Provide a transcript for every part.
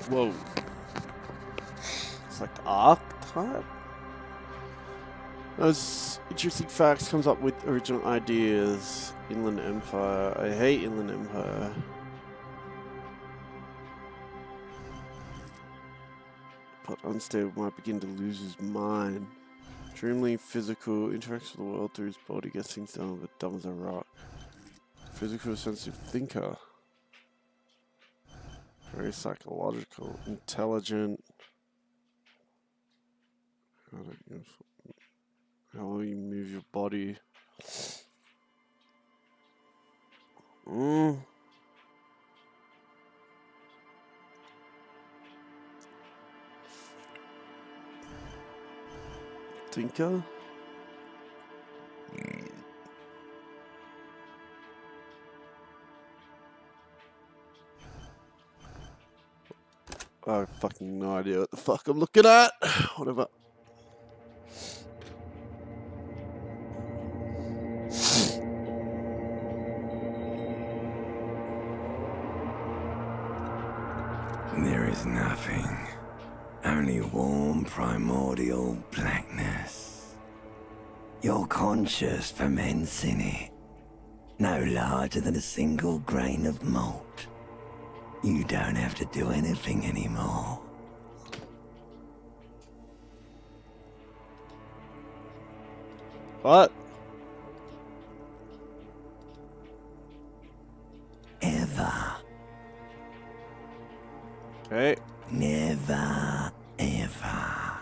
Whoa. It's like the archetype? Those interesting facts comes up with original ideas. Inland Empire. I hate Inland Empire. But unstable might begin to lose his mind. Extremely physical, interacts with the world through his body, gets things done, but dumb as a rock. Physical, sensitive thinker. Very psychological, intelligent. How will you move your body? Thinker? I have fucking no idea what the fuck I'm looking at. Whatever. There is nothing. Only warm primordial blackness. Your conscious ferments in it. No larger than a single grain of malt. You don't have to do anything anymore. What? Ever. Okay. Never, ever.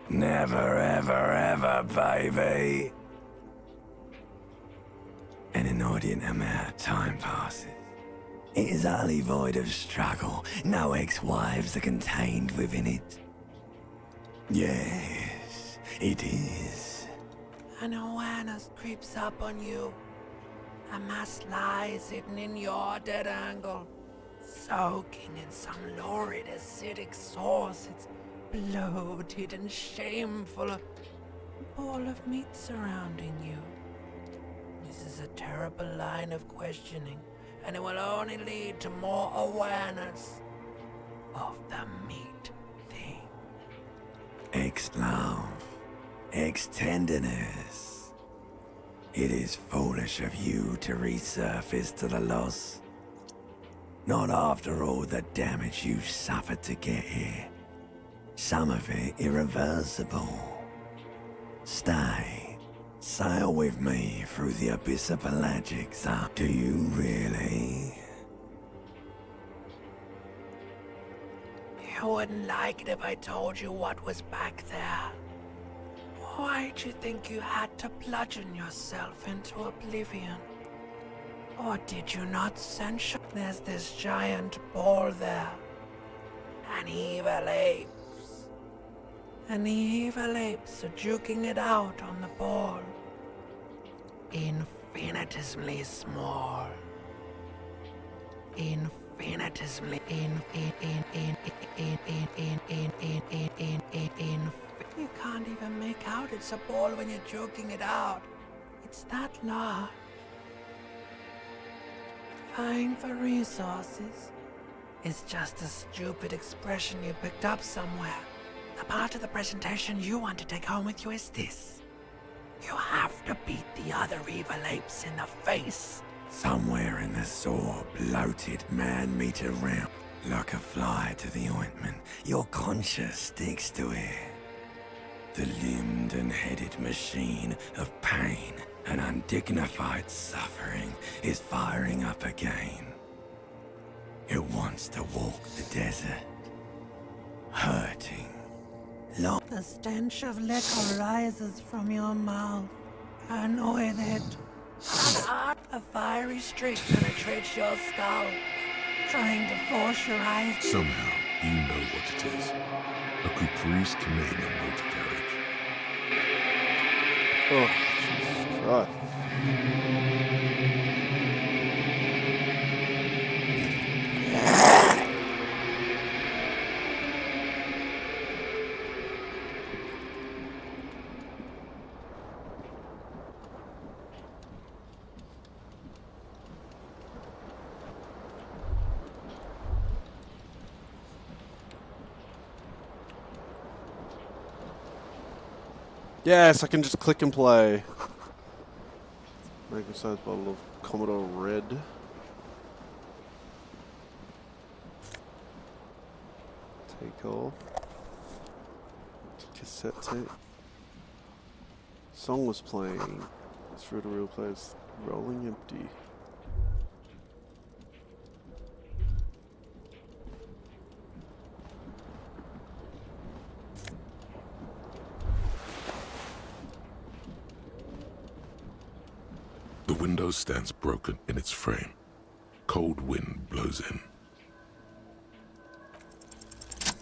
Never, ever, ever, baby. An inordinate amount of time passes. It is utterly void of struggle. No ex-wives are contained within it. Yes, it is. An awareness creeps up on you. A mass lies hidden in your dead angle, soaking in some lurid acidic sauce. It's bloated and shameful. A ball of meat surrounding you. This is a terrible line of questioning, and it will only lead to more awareness of the meat thing. Ex-love, ex-tenderness. It is foolish of you to resurface to the loss. Not after all the damage you've suffered to get here. Some of it irreversible. Stay. Sail with me through the abyss of pelagics. Do you really? You wouldn't like it if I told you what was back there. Why'd you think you had to bludgeon yourself into oblivion? Or did you not sense there's this giant ball there? And evil apes. And the evil apes are juking it out on the ball. Infinitesimally small. Infinitesimally You can't even make out it's a ball when you're joking it out. It's that large. Vying for resources is just a stupid expression you picked up somewhere. The part of the presentation you want to take home with you is this. You have to beat the other evil apes in the face. Somewhere in the sore, bloated man-meter realm, like a fly to the ointment, your conscience sticks to it. The limbed and headed machine of pain and undignified suffering is firing up again. It wants to walk the desert, hurting. The stench of liquor rises from your mouth, and with it, a fiery streak penetrates your skull, trying to force your eyes. Somehow, you know what it is. A caprice committing a multi-carriage. Oh, Jesus Christ. Yes, I can just click and play. Make a size bottle of Commodore Red. Take all. Cassette tape. Song was playing. Through the real place. Rolling empty. The window stands broken in its frame. Cold wind blows in.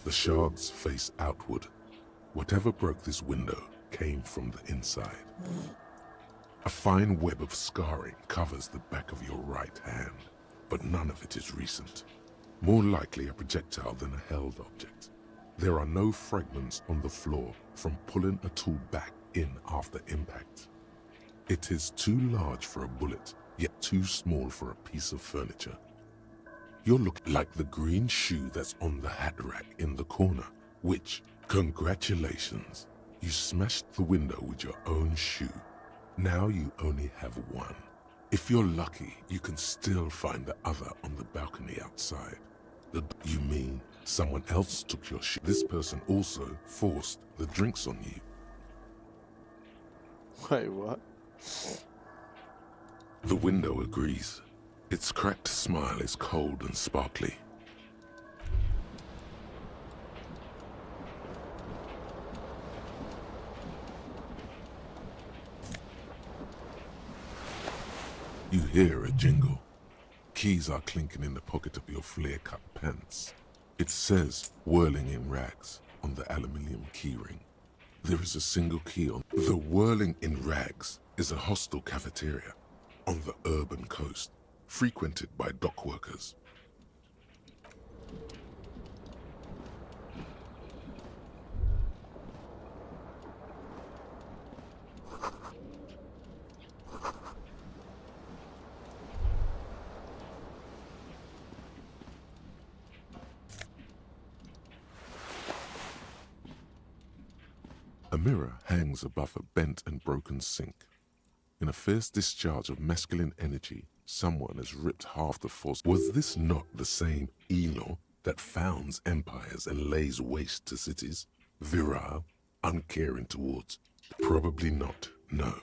The shards face outward. Whatever broke this window came from the inside. A fine web of scarring covers the back of your right hand, but none of it is recent. More likely a projectile than a held object. There are no fragments on the floor from pulling a tool back in after impact. It is too large for a bullet, yet too small for a piece of furniture. You're looking like the green shoe that's on the hat rack in the corner, which, congratulations, you smashed the window with your own shoe. Now you only have one. If you're lucky, you can still find the other on the balcony outside. You mean someone else took your shoe? This person also forced the drinks on you. Wait, what? The window agrees. Its cracked smile is cold and sparkly. You hear a jingle. Keys are clinking in the pocket of your flare-cut pants. It says, whirling in rags, on the aluminium keyring. There is a single key on. The whirling in rags is a hostel cafeteria on the urban coast, frequented by dock workers. A mirror hangs above a bent and broken sink. In a fierce discharge of masculine energy, someone has ripped half the force. Was this not the same Elo that founds empires and lays waste to cities? Virile, uncaring towards? Probably not, no.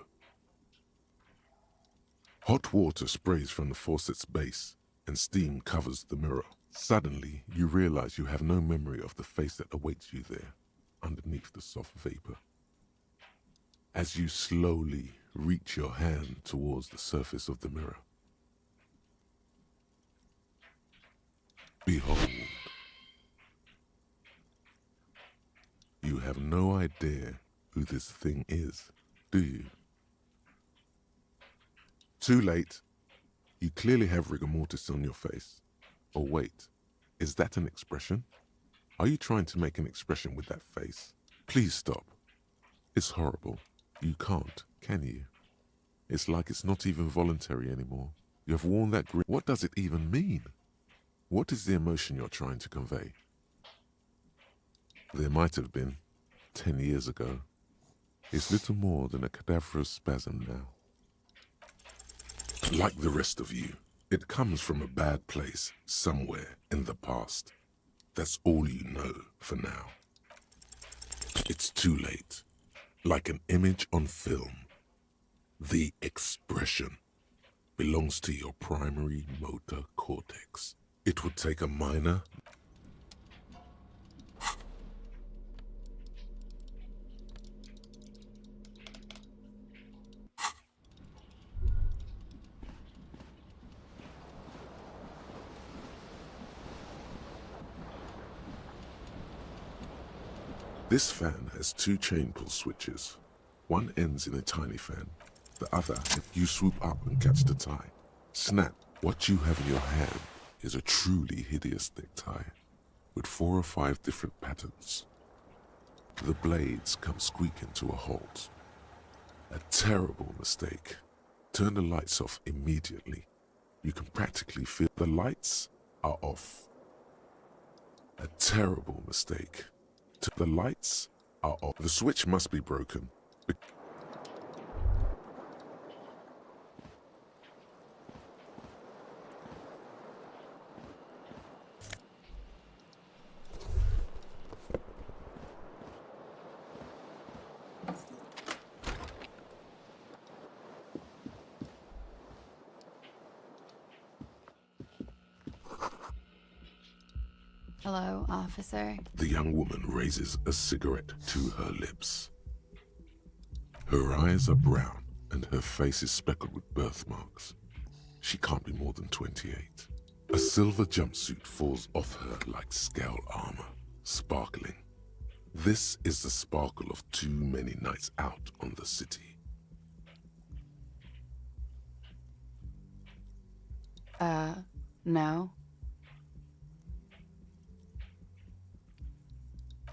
Hot water sprays from the faucet's base, and steam covers the mirror. Suddenly, you realize you have no memory of the face that awaits you there, underneath the soft vapor. As you slowly reach your hand towards the surface of the mirror, behold, you have no idea who this thing is, do you? Too late. You clearly have rigor mortis on your face. Or wait, is that an expression? Are you trying to make an expression with that face? Please stop. It's horrible. You can't, can you? It's like it's not even voluntary anymore. You have worn that grin. What does it even mean? What is the emotion you're trying to convey? There might have been, 10 years ago. It's little more than a cadaverous spasm now. Like the rest of you, it comes from a bad place somewhere in the past. That's all you know for now. It's too late. Like an image on film. The expression belongs to your primary motor cortex. It would take a minor... This fan has two chain pull switches. One ends in a tiny fan. The other, you swoop up and catch the tie. Snap. What you have in your hand is a truly hideous necktie with 4 or 5 different patterns. The blades come squeaking to a halt. A terrible mistake. Turn the lights off immediately. You can practically feel the lights are off. A terrible mistake. The lights are off. The switch must be broken. Hello, officer. The young woman raises a cigarette to her lips. Her eyes are brown and her face is speckled with birthmarks. She can't be more than 28. A silver jumpsuit falls off her like scale armor, sparkling. This is the sparkle of too many nights out on the city. No.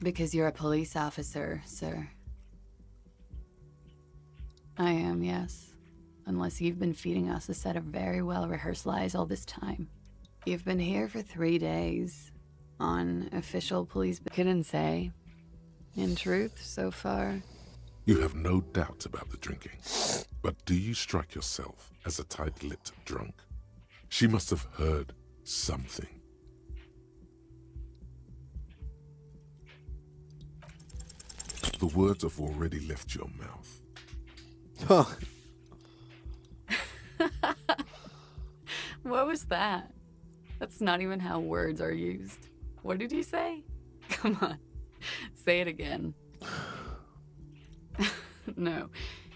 Because you're a police officer, sir. I am, yes. Unless you've been feeding us a set of very well-rehearsed lies all this time. You've been here for 3 days. On official police... Couldn't say. In truth, so far... You have no doubt about the drinking. But do you strike yourself as a tight-lipped drunk? She must have heard something. The words have already left your mouth. Huh. What was that? That's not even how words are used. What did you say? Come on. Say it again. No.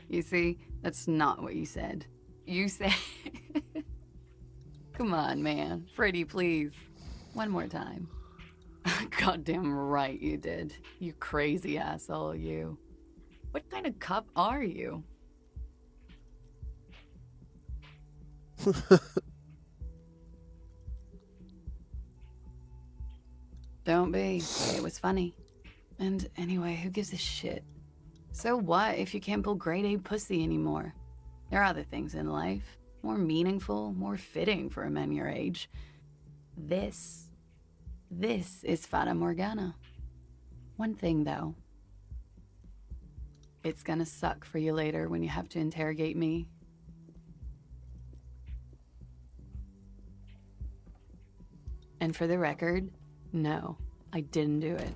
You see, that's not what you said. You said... Come on, man. Pretty, please. One more time. Goddamn right you did. You crazy asshole, you. What kind of cop are you? Don't be. It was funny. And anyway, who gives a shit? So what if you can't pull grade A pussy anymore? There are other things in life. More meaningful, more fitting for a man your age. This is Fata Morgana. One thing, though. It's gonna suck for you later when you have to interrogate me. And for the record, no, I didn't do it.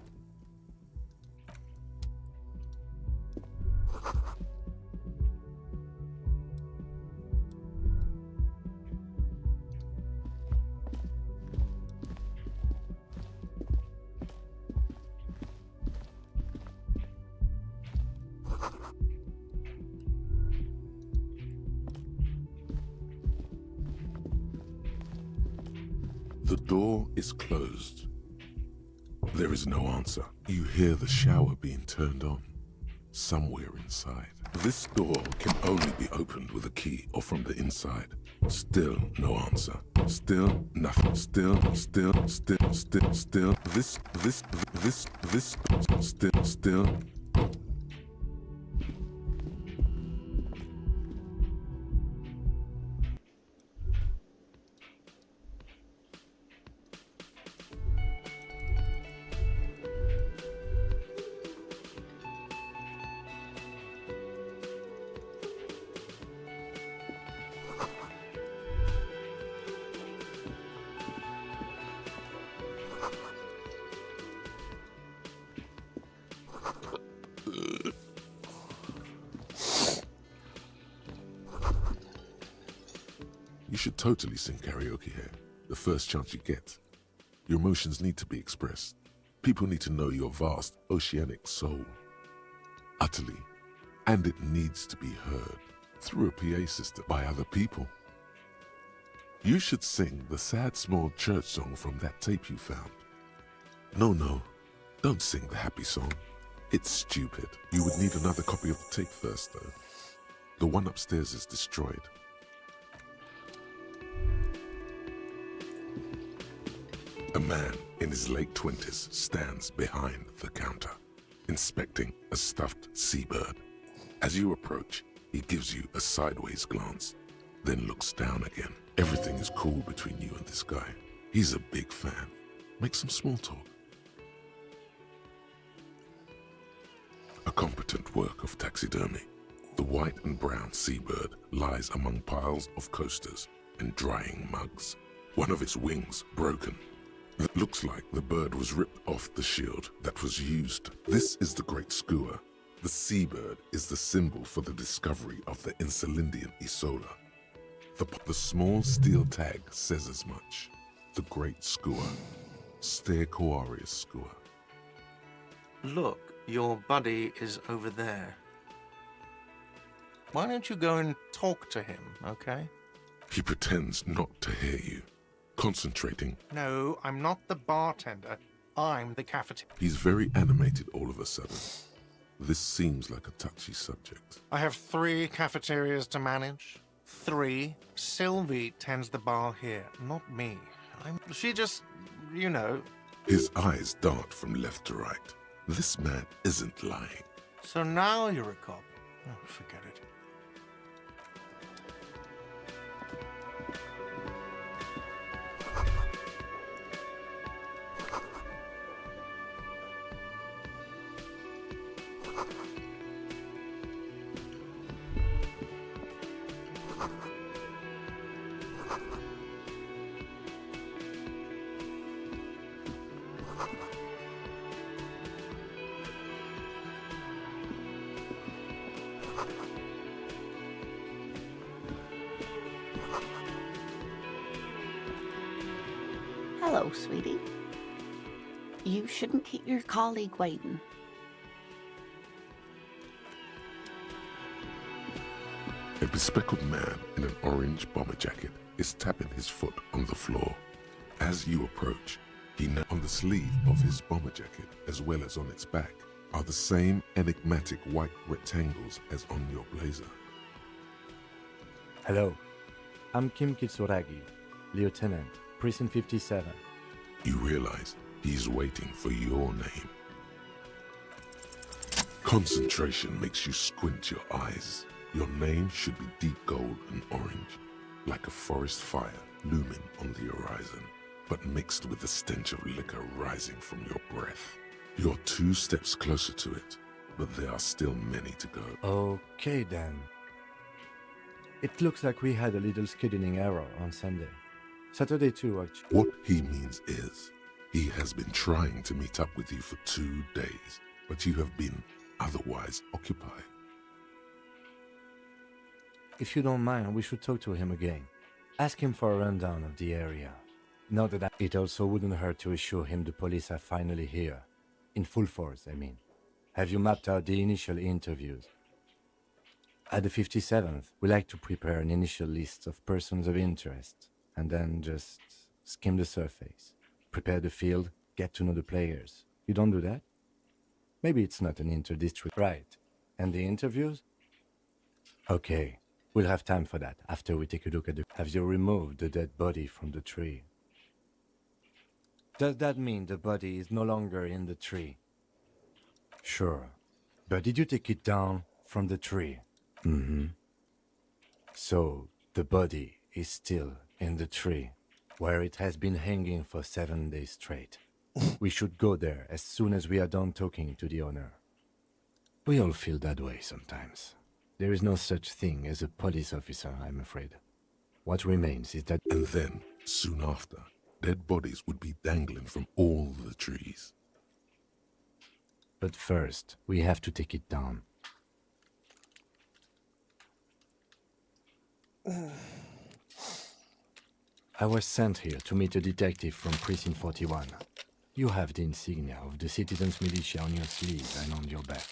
The door is closed. There is no answer. You hear the shower being turned on somewhere inside. This door can only be opened with a key or from the inside. Still no answer. Still nothing. Still. This, still. You should totally sing karaoke here, the first chance you get. Your emotions need to be expressed. People need to know your vast, oceanic soul. Utterly. And it needs to be heard through a PA system by other people. You should sing the sad small church song from that tape you found. No, don't sing the happy song. It's stupid. You would need another copy of the tape first, though. The one upstairs is destroyed. A man in his late 20s stands behind the counter, inspecting a stuffed seabird. As you approach, he gives you a sideways glance, then looks down again. Everything is cool between you and this guy. He's a big fan. Make some small talk. A competent work of taxidermy. The white and brown seabird lies among piles of coasters and drying mugs. One of its wings broken. It looks like the bird was ripped off the shield that was used. This is the great skua. The seabird is the symbol for the discovery of the Insulindian Isola. The small steel tag says as much. The great skua. Stegosaurus skua. Look, your buddy is over there. Why don't you go and talk to him, okay? He pretends not to hear you, concentrating. No, I'm not the bartender. I'm the cafeteria. He's very animated all of a sudden. This seems like a touchy subject. I have 3 cafeterias to manage. 3. Sylvie tends the bar here, not me. She just, you know. His eyes dart from left to right. This man isn't lying. So now you're a cop. Oh, forget it. Hello, sweetie. You shouldn't keep your colleague waiting. A bespectacled man in an orange bomber jacket is tapping his foot on the floor. As you approach, on the sleeve of his bomber jacket, as well as on its back, are the same enigmatic white rectangles as on your blazer. Hello, I'm Kim Kitsuragi, Lieutenant, Precinct 57. You realize he's waiting for your name. Concentration makes you squint your eyes. Your name should be deep gold and orange, like a forest fire looming on the horizon, but mixed with the stench of liquor rising from your breath. You're 2 steps closer to it, but there are still many to go. Okay then. It looks like we had a little scheduling error on Sunday. Saturday too, actually. What he means is, he has been trying to meet up with you for 2 days, but you have been otherwise occupied. If you don't mind, we should talk to him again. Ask him for a rundown of the area. Not that it also wouldn't hurt to assure him the police are finally here. In full force, I mean. Have you mapped out the initial interviews? At the 57th, we like to prepare an initial list of persons of interest, and then just skim the surface. Prepare the field, get to know the players. You don't do that? Maybe it's not an inter-district. Right. And the interviews? Okay. We'll have time for that after we take a look at the... Have you removed the dead body from the tree? Does that mean the body is no longer in the tree? Sure. But did you take it down from the tree? Mm-hmm. So, the body is still in the tree, where it has been hanging for 7 days straight. We should go there as soon as we are done talking to the owner. We all feel that way sometimes. There is no such thing as a police officer, I'm afraid. What remains is that... And then, soon after, dead bodies would be dangling from all the trees. But first, we have to take it down. I was sent here to meet a detective from Precinct 41. You have the insignia of the Citizens Militia on your sleeve and on your back.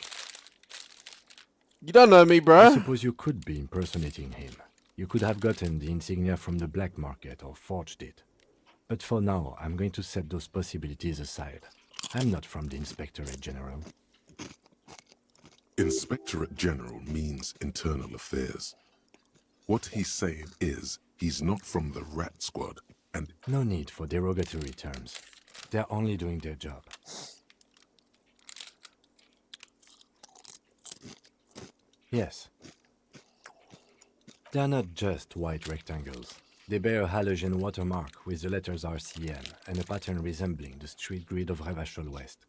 You don't know me, I bruh. suppose you could be impersonating him. You could have gotten the insignia from the black market or forged it. But for now, I'm going to set those possibilities aside. I'm not from the Inspectorate General. Inspectorate General means internal affairs. What he's saying is, he's not from the Rat Squad, and... No need for derogatory terms. They're only doing their job. Yes. They're not just white rectangles. They bear a halogen watermark with the letters RCN and a pattern resembling the street grid of Revachol West.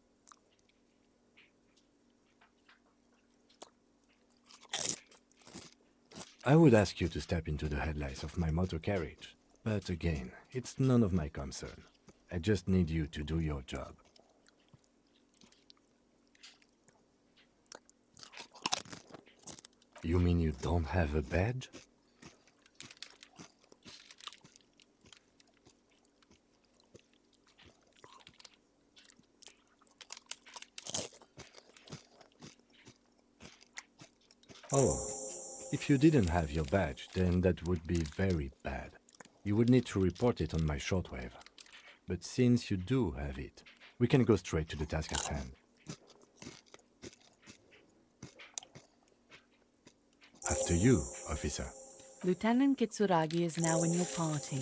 I would ask you to step into the headlights of my motor carriage, but again, it's none of my concern. I just need you to do your job. You mean you don't have a badge? Oh, if you didn't have your badge, then that would be very bad. You would need to report it on my shortwave. But since you do have it, we can go straight to the task at hand. After you, officer. Lieutenant Kitsuragi is now in your party.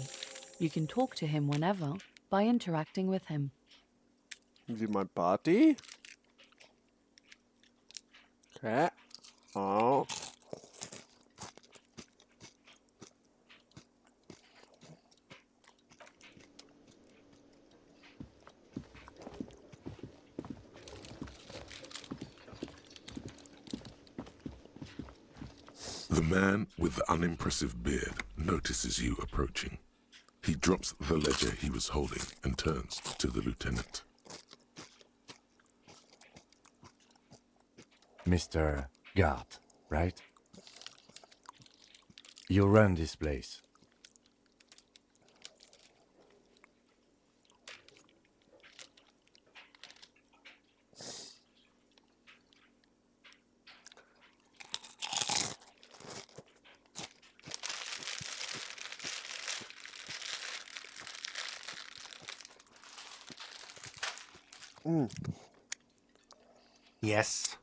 You can talk to him whenever by interacting with him. Is it my party? Okay. Oh. The man with the unimpressive beard notices you approaching. He drops the ledger he was holding and turns to the lieutenant. Mr. Gart, right? You run this place. Yes.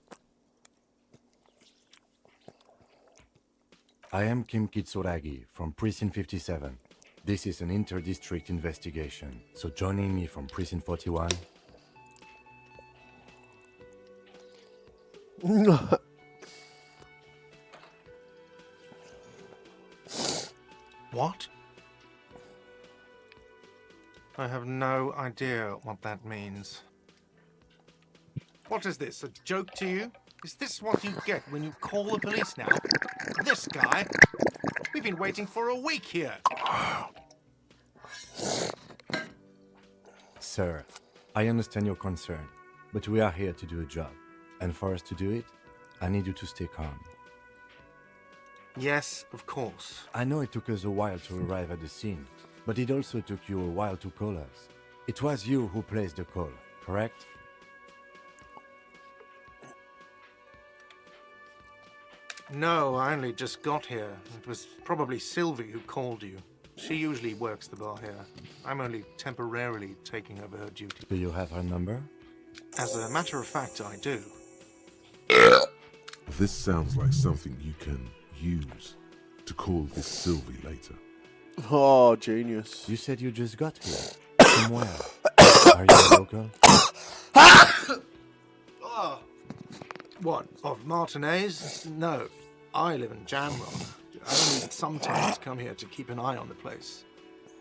I am Kim Kitsuragi from Precinct 57. This is an inter-district investigation, so joining me from Precinct 41... What? I have no idea what that means. What is this, a joke to you? Is this what you get when you call the police now? This guy? We've been waiting for a week here. Sir, I understand your concern, but we are here to do a job. And for us to do it, I need you to stay calm. Yes, of course. I know it took us a while to arrive at the scene, but it also took you a while to call us. It was you who placed the call, correct? No, I only just got here. It was probably Sylvie who called you. She usually works the bar here. I'm only temporarily taking over her duty. Do you have her number? As a matter of fact, I do. This sounds like something you can use to call this Sylvie later. Oh, genius. You said you just got here. From where? Are you a local? Oh. What, of Martinez? No. I live in Jamrock. Only sometimes come here to keep an eye on the place.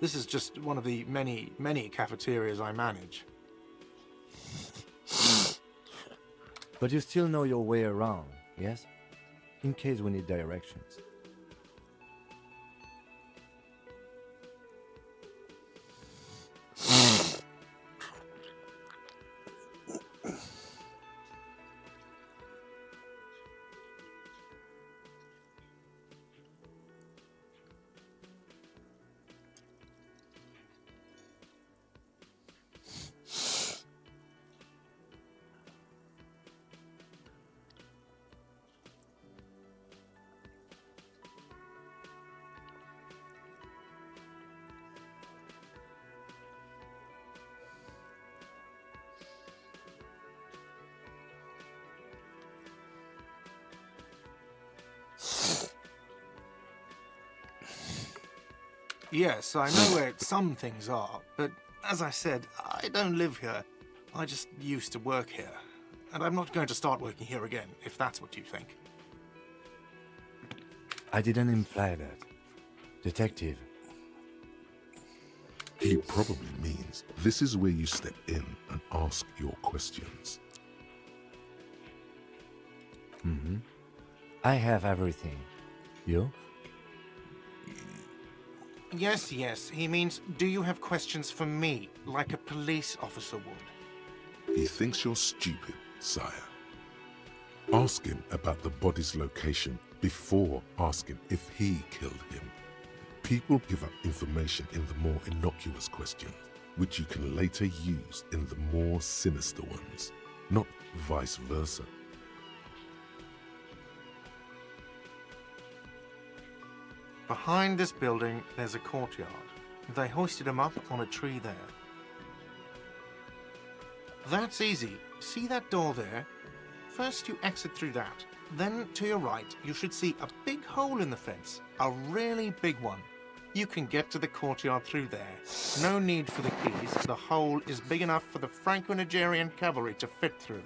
This is just one of the many, many cafeterias I manage. But you still know your way around, yes? In case we need directions. Yes, I know where some things are, but as I said, I don't live here. I just used to work here. And I'm not going to start working here again, if that's what you think. I didn't imply that. Detective. He probably means this is where you step in and ask your questions. I have everything. You? Yes, yes. He means, do you have questions for me, like a police officer would? He thinks you're stupid, sire. Ask him about the body's location before asking if he killed him. People give up information in the more innocuous questions, which you can later use in the more sinister ones, not vice versa. Behind this building, there's a courtyard. They hoisted him up on a tree there. That's easy. See that door there? First you exit through that. Then to your right, you should see a big hole in the fence. A really big one. You can get to the courtyard through there. No need for the keys. The hole is big enough for the Franco-Nigerian cavalry to fit through.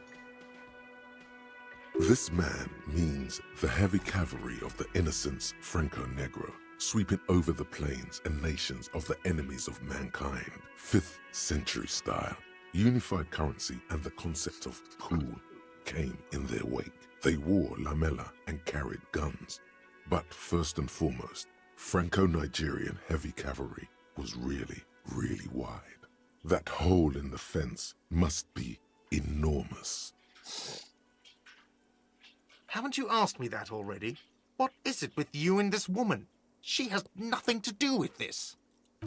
This man means the heavy cavalry of the innocents Franco-Negro, sweeping over the plains and nations of the enemies of mankind. 5th century style, unified currency and the concept of cool came in their wake. They wore lamella and carried guns. But first and foremost, Franco-Nigerian heavy cavalry was really, really wide. That hole in the fence must be enormous. Haven't you asked me that already? What is it with you and this woman? She has nothing to do with this.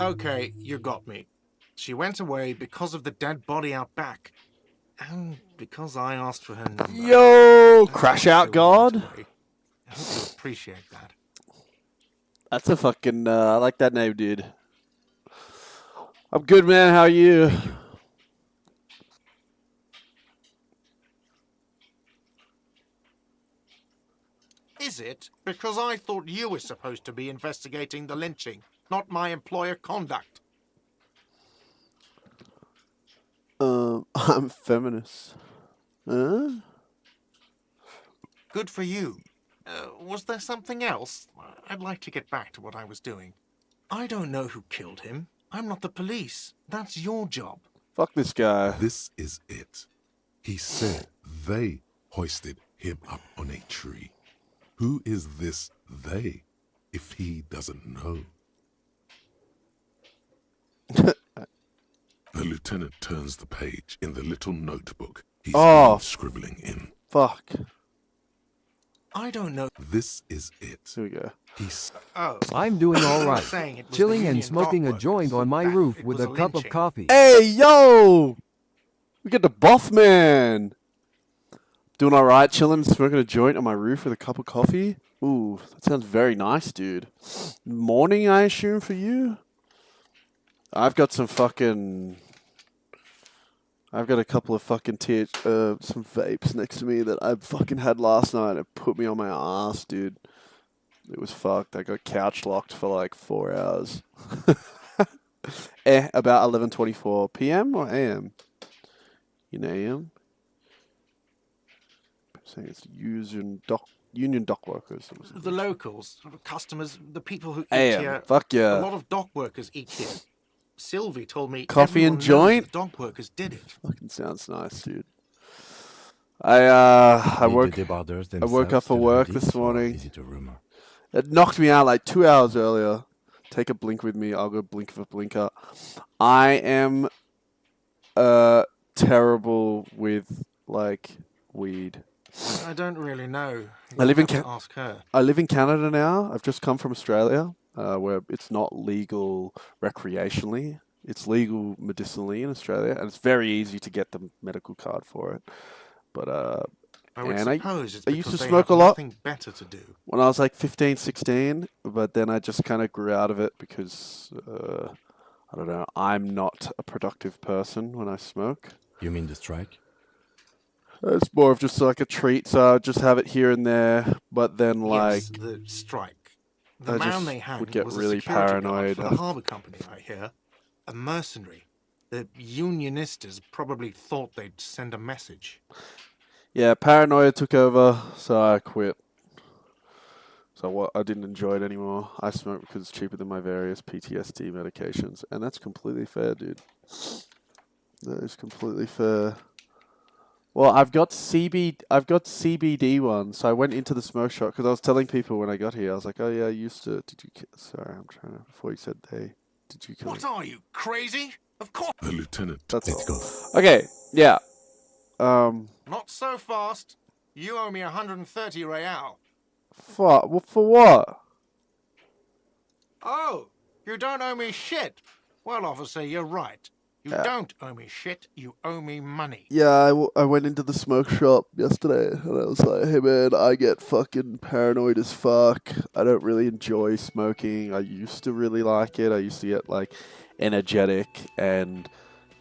Okay, you got me. She went away because of the dead body out back. And because I asked for her number. Yo, Crash Out God. I hope you appreciate that. That's a fucking, I like that name, dude. I'm good, man. How are you? Is it? Because I thought you were supposed to be investigating the lynching, not my employer conduct. I'm feminist. Huh? Good for you. Was there something else? I'd like to get back to what I was doing. I don't know who killed him. I'm not the police. That's your job. Fuck this guy. This is it. He said they hoisted him up on a tree. Who is this they, if he doesn't know? The lieutenant turns the page in the little notebook he's been scribbling in. Fuck. I don't know. This is it. Here we go. I'm doing all right. Saying it was Chilling the and Union smoking a dock joint workers on my that roof it with was a cup of lynching. coffee. Hey, yo! We got the Boff Man. Doing alright, chilling, smoking a joint on my roof with a cup of coffee. Ooh, that sounds very nice, dude. Morning, I assume, for you? I've got some fucking... I've got a couple of fucking some vapes next to me that I fucking had last night. It put me on my ass, dude. It was fucked. I got couch locked for like 4 hours. About 11:24 p.m. or a.m. In a.m. Saying it's Union dock workers. The locals, customers, the people who eat A.m. here. Fuck yeah. A lot of dock workers eat here. Sylvie told me Coffee and everyone knows joint? the dock workers did it. Fucking sounds nice, dude. I woke up for work this morning. Is it a rumor? It knocked me out like 2 hours earlier. Take a blink with me. I'll go blink for blinker. I am terrible with like weed. I don't really know. I live in ask her. I live in Canada now. I've just come from Australia, where it's not legal recreationally. It's legal medicinally in Australia, and it's very easy to get the medical card for it. But I would and suppose it's I used because to they smoke have a lot nothing better to do. when I was like 15, 16, but then I just kind of grew out of it because I don't know. I'm not a productive person when I smoke. You mean the strike? It's more of just like a treat, so I just have it here and there. But then, like, Yes, the strike. The I man just they had would get was really a security guard paranoid. for the harbour company, I hear. A mercenary. The Unionistas probably thought they'd send a message. Yeah, paranoia took over, so I quit. So I didn't enjoy it anymore. I smoke because it's cheaper than my various PTSD medications, and that's completely fair, dude. That is completely fair. Well, I've got CBD one, so I went into the smoke shop because I was telling people when I got here. I was like, "Oh yeah, I used to." Did you? Sorry, I'm trying to. Before you said they, did you kill? What are you, crazy? Of course. The lieutenant. That's Let's all. go. Okay. Yeah. Not so fast. You owe me 130 real. For what? Oh, you don't owe me shit. Well, officer, you're right. You don't owe me shit. You owe me money. Yeah, I went into the smoke shop yesterday and I was like, hey man, I get fucking paranoid as fuck. I don't really enjoy smoking. I used to really like it. I used to get like energetic and,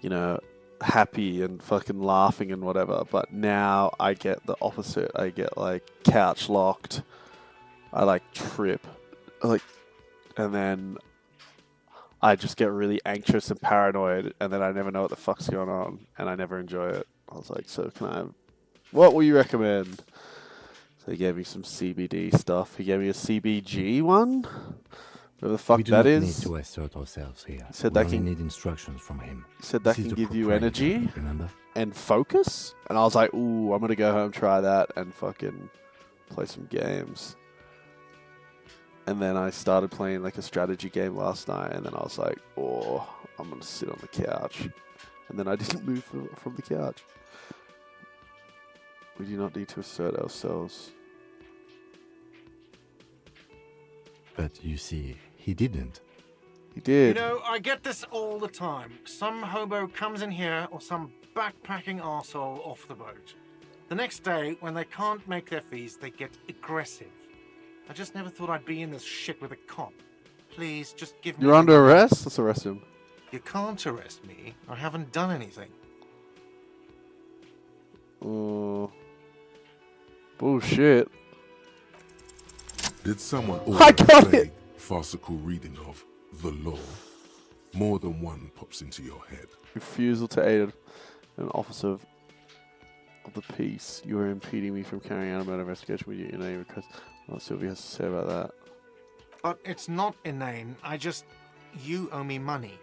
you know, happy and fucking laughing and whatever. But now I get the opposite. I get like couch locked. I like trip. And then I just get really anxious and paranoid, and then I never know what the fuck's going on, and I never enjoy it. I was like, so can I have... What will you recommend? So he gave me some CBD stuff. He gave me a CBG one? Whatever the fuck We do that not is. need to assert ourselves here. He said we that only can... need instructions from him. He said that This can is the give you proprietor, energy remember? and focus. And I was like, ooh, I'm going to go home, try that, and fucking play some games. And then I started playing like a strategy game last night, and then I was like, oh, I'm going to sit on the couch. And then I didn't move from the couch. We do not need to assert ourselves. But you see, he didn't. He did. You know, I get this all the time. Some hobo comes in here or some backpacking arsehole off the boat. The next day, when they can't make their fees, they get aggressive. I just never thought I'd be in this shit with a cop. Please, just give me... You're under arrest? Let's arrest him. You can't arrest me. I haven't done anything. Bullshit. Did someone I order got a vague, it. farcical reading of the law? More than one pops into your head. Refusal to aid an officer of the peace. You are impeding me from carrying out a murder investigation with you in any request. What Sylvia has to say about that. But it's not inane. You owe me money.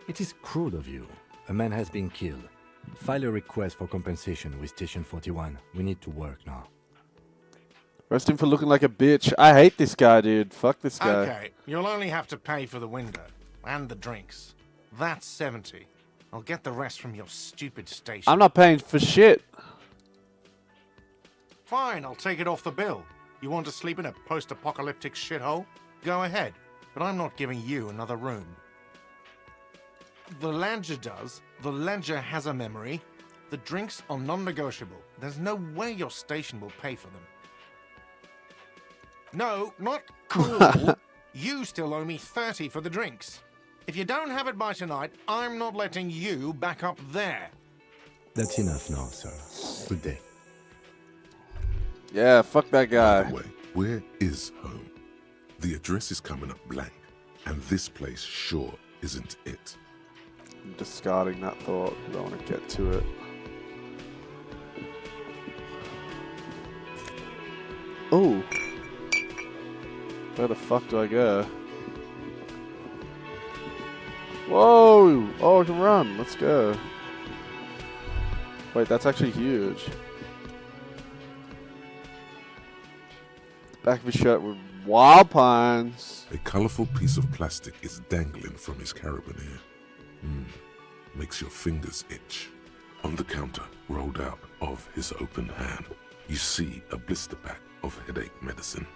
It is cruel of you. A man has been killed. File a request for compensation with Station 41. We need to work now. Arrest him for looking like a bitch. I hate this guy, dude. Fuck this guy. Okay, you'll only have to pay for the window and the drinks. That's 70. I'll get the rest from your stupid station. I'm not paying for shit. Fine, I'll take it off the bill. You want to sleep in a post-apocalyptic shithole? Go ahead, but I'm not giving you another room. The ledger does. The ledger has a memory. The drinks are non-negotiable. There's no way your station will pay for them. No, not cool. You still owe me 30 for the drinks. If you don't have it by tonight, I'm not letting you back up there. That's enough now, sir. Good day. Yeah, fuck that guy. By the way, where is home? The address is coming up blank, and this place sure isn't it. I'm discarding that thought. I don't want to get to it. Oh. Where the fuck do I go? Whoa! Oh, I can run. Let's go. Wait, that's actually huge. Back of his shirt with wild pines. A colorful piece of plastic is dangling from his carabiner. Makes your fingers itch. On the counter, rolled out of his open hand, you see a blister pack of headache medicine.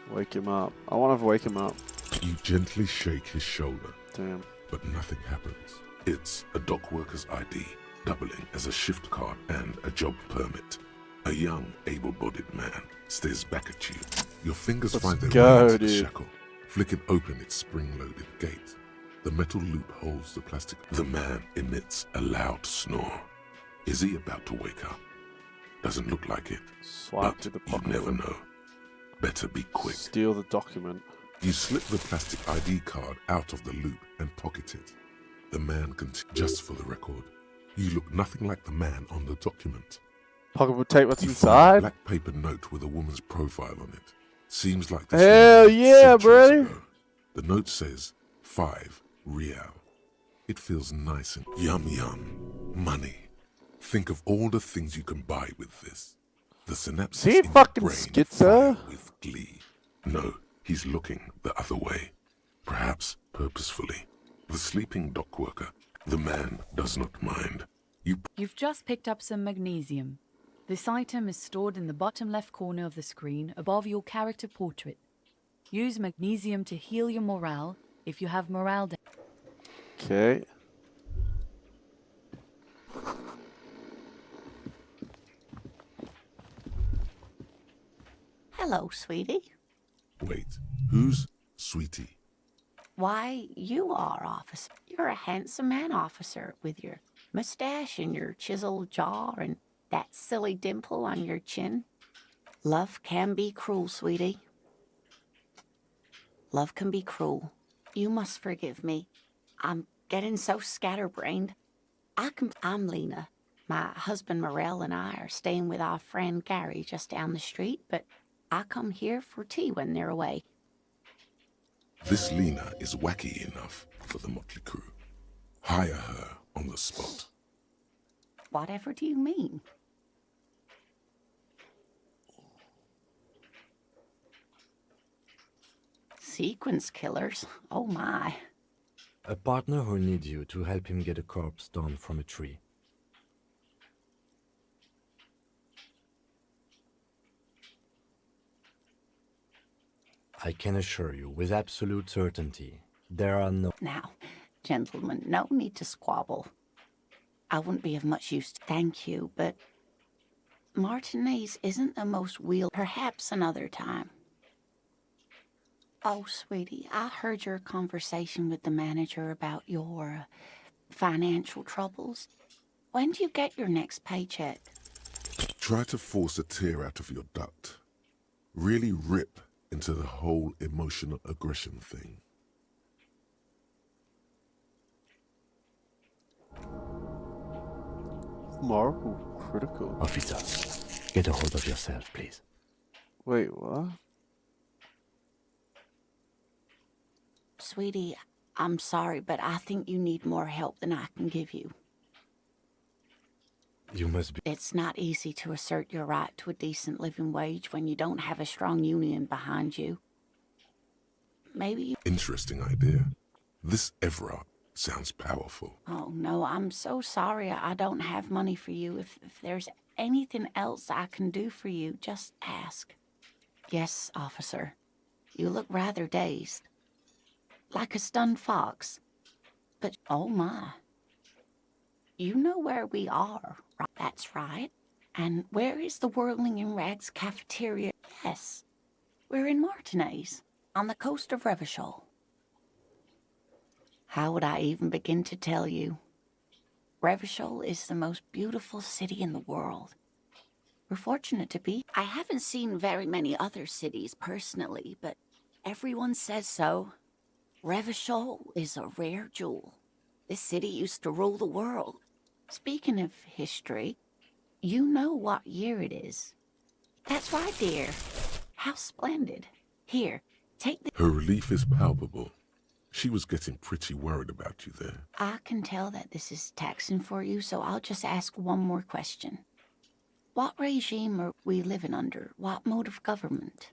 Wake him up. I want to wake him up. You gently shake his shoulder, Damn. but nothing happens. It's a dock worker's ID, doubling as a shift card and a job permit. A young, able-bodied man stares back at you. Your fingers Let's find their go, way into the dude. shackle, flicking open its spring-loaded gate. The metal loop holds the plastic. The man emits a loud snore. Is he about to wake up? Doesn't look like it, Swipe but to the you pocket. never know. Better be quick. Steal the document. You slip the plastic ID card out of the loop and pocket it. The man continues. Just for the record, you look nothing like the man on the document. Pocket will take what's You find a inside. black paper note with a woman's profile on it. Seems like this Hell was yeah, centuries brother. ago. The note says 5 real. It feels nice and yum yum. Money. Think of all the things you can buy with this. The synapses See, in your fucking brain schizo. fire with glee. No, he's looking the other way. Perhaps purposefully. The sleeping dock worker, the man does not mind. You've just picked up some magnesium. This item is stored in the bottom left corner of the screen above your character portrait. Use magnesium to heal your morale if you have morale damage. Okay. Hello, sweetie. Wait, who's Sweetie? Why, you are, officer. You're a handsome man, officer, with your mustache and your chiseled jaw and that silly dimple on your chin. Love can be cruel, sweetie. Love can be cruel. You must forgive me. I'm getting so scatterbrained. I'm Lena. My husband Morel and I are staying with our friend Gary just down the street, but I come here for tea when they're away. This Lena is wacky enough for the motley crew. Hire her on the spot. Whatever do you mean? Sequence killers? Oh my. A partner who needs you to help him get a corpse down from a tree. I can assure you with absolute certainty, there are no... Now, gentlemen, no need to squabble. I wouldn't be of much use. Thank you, but Martinez isn't the most Perhaps another time. Oh, sweetie, I heard your conversation with the manager about your financial troubles. When do you get your next paycheck? Try to force a tear out of your duct. Really rip into the whole emotional aggression thing. Moral critical. Officer, get a hold of yourself, please. Wait, what? Sweetie, I'm sorry, but I think you need more help than I can give you. You must be... It's not easy to assert your right to a decent living wage when you don't have a strong union behind you. Maybe you... Interesting idea. This Everard sounds powerful. Oh, no, I'm so sorry I don't have money for you. If there's anything else I can do for you, just ask. Yes, officer. You look rather dazed. Like a stunned fox. But, oh my. You know where we are, right? That's right. And where is the Whirling in Rags cafeteria? Yes. We're in Martinez, on the coast of Revachol. How would I even begin to tell you? Revachol is the most beautiful city in the world. We're fortunate to be. I haven't seen very many other cities personally, but everyone says so. Revachol is a rare jewel. This city used to rule the world. Speaking of history, you know what year it is. That's right, dear. How splendid. Here, take the... Her relief is palpable. She was getting pretty worried about you there. I can tell that this is taxing for you, so I'll just ask one more question. What regime are we living under? What mode of government?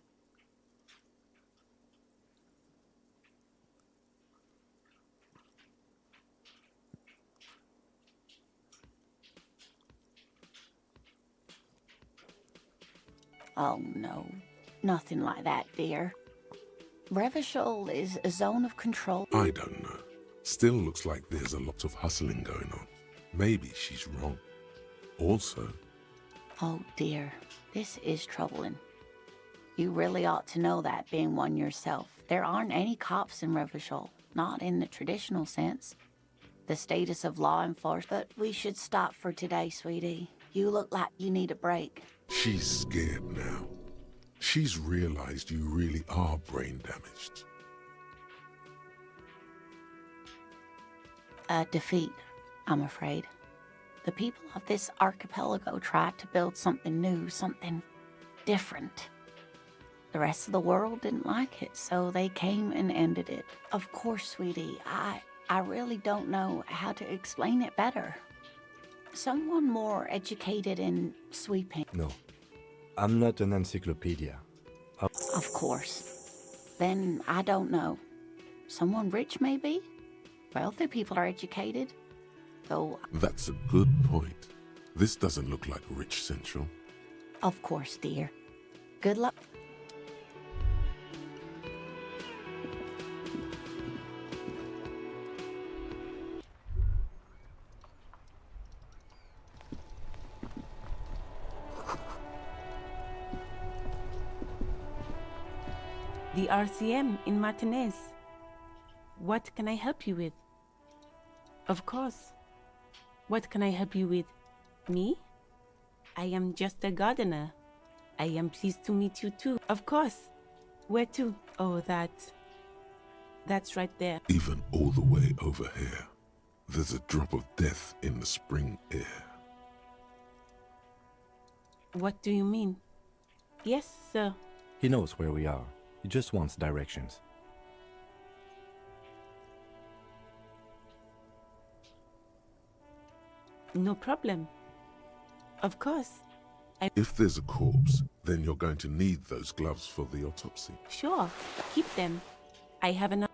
Oh, no. Nothing like that, dear. Revachol is a zone of control. I don't know. Still looks like there's a lot of hustling going on. Maybe she's wrong. Also... Oh, dear. This is troubling. You really ought to know that, being one yourself. There aren't any cops in Revachol. Not in the traditional sense. The status of law enforcement. But we should stop for today, sweetie. You look like you need a break. She's scared now. She's realized you really are brain damaged. A defeat, I'm afraid. The people of this archipelago tried to build something new, something different. The rest of the world didn't like it, so they came and ended it. Of course, sweetie, I really don't know how to explain it better. Someone more educated in sweeping. No, I'm not an encyclopedia. Of course. Then I don't know. Someone rich, maybe? Wealthy people are educated. Though, That's a good point. This doesn't look like Rich Central. of course, dear. Good luck. The RCM in Martinez. What can I help you with? Of course. What can I help you with? Me? I am just a gardener. I am pleased to meet you too. Of course. Where to? Oh, that's right there. Even all the way over here, there's a drop of death in the spring air. What do you mean? Yes, sir. He knows where we are. He just wants directions. No problem. Of course. If there's a corpse, then you're going to need those gloves for the autopsy. Sure. Keep them. I have enough.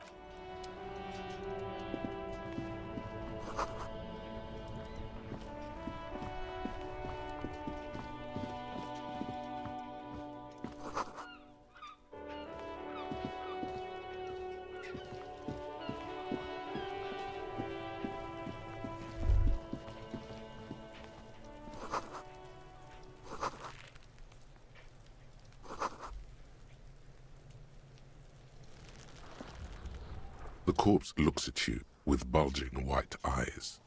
The corpse looks at you with bulging white eyes.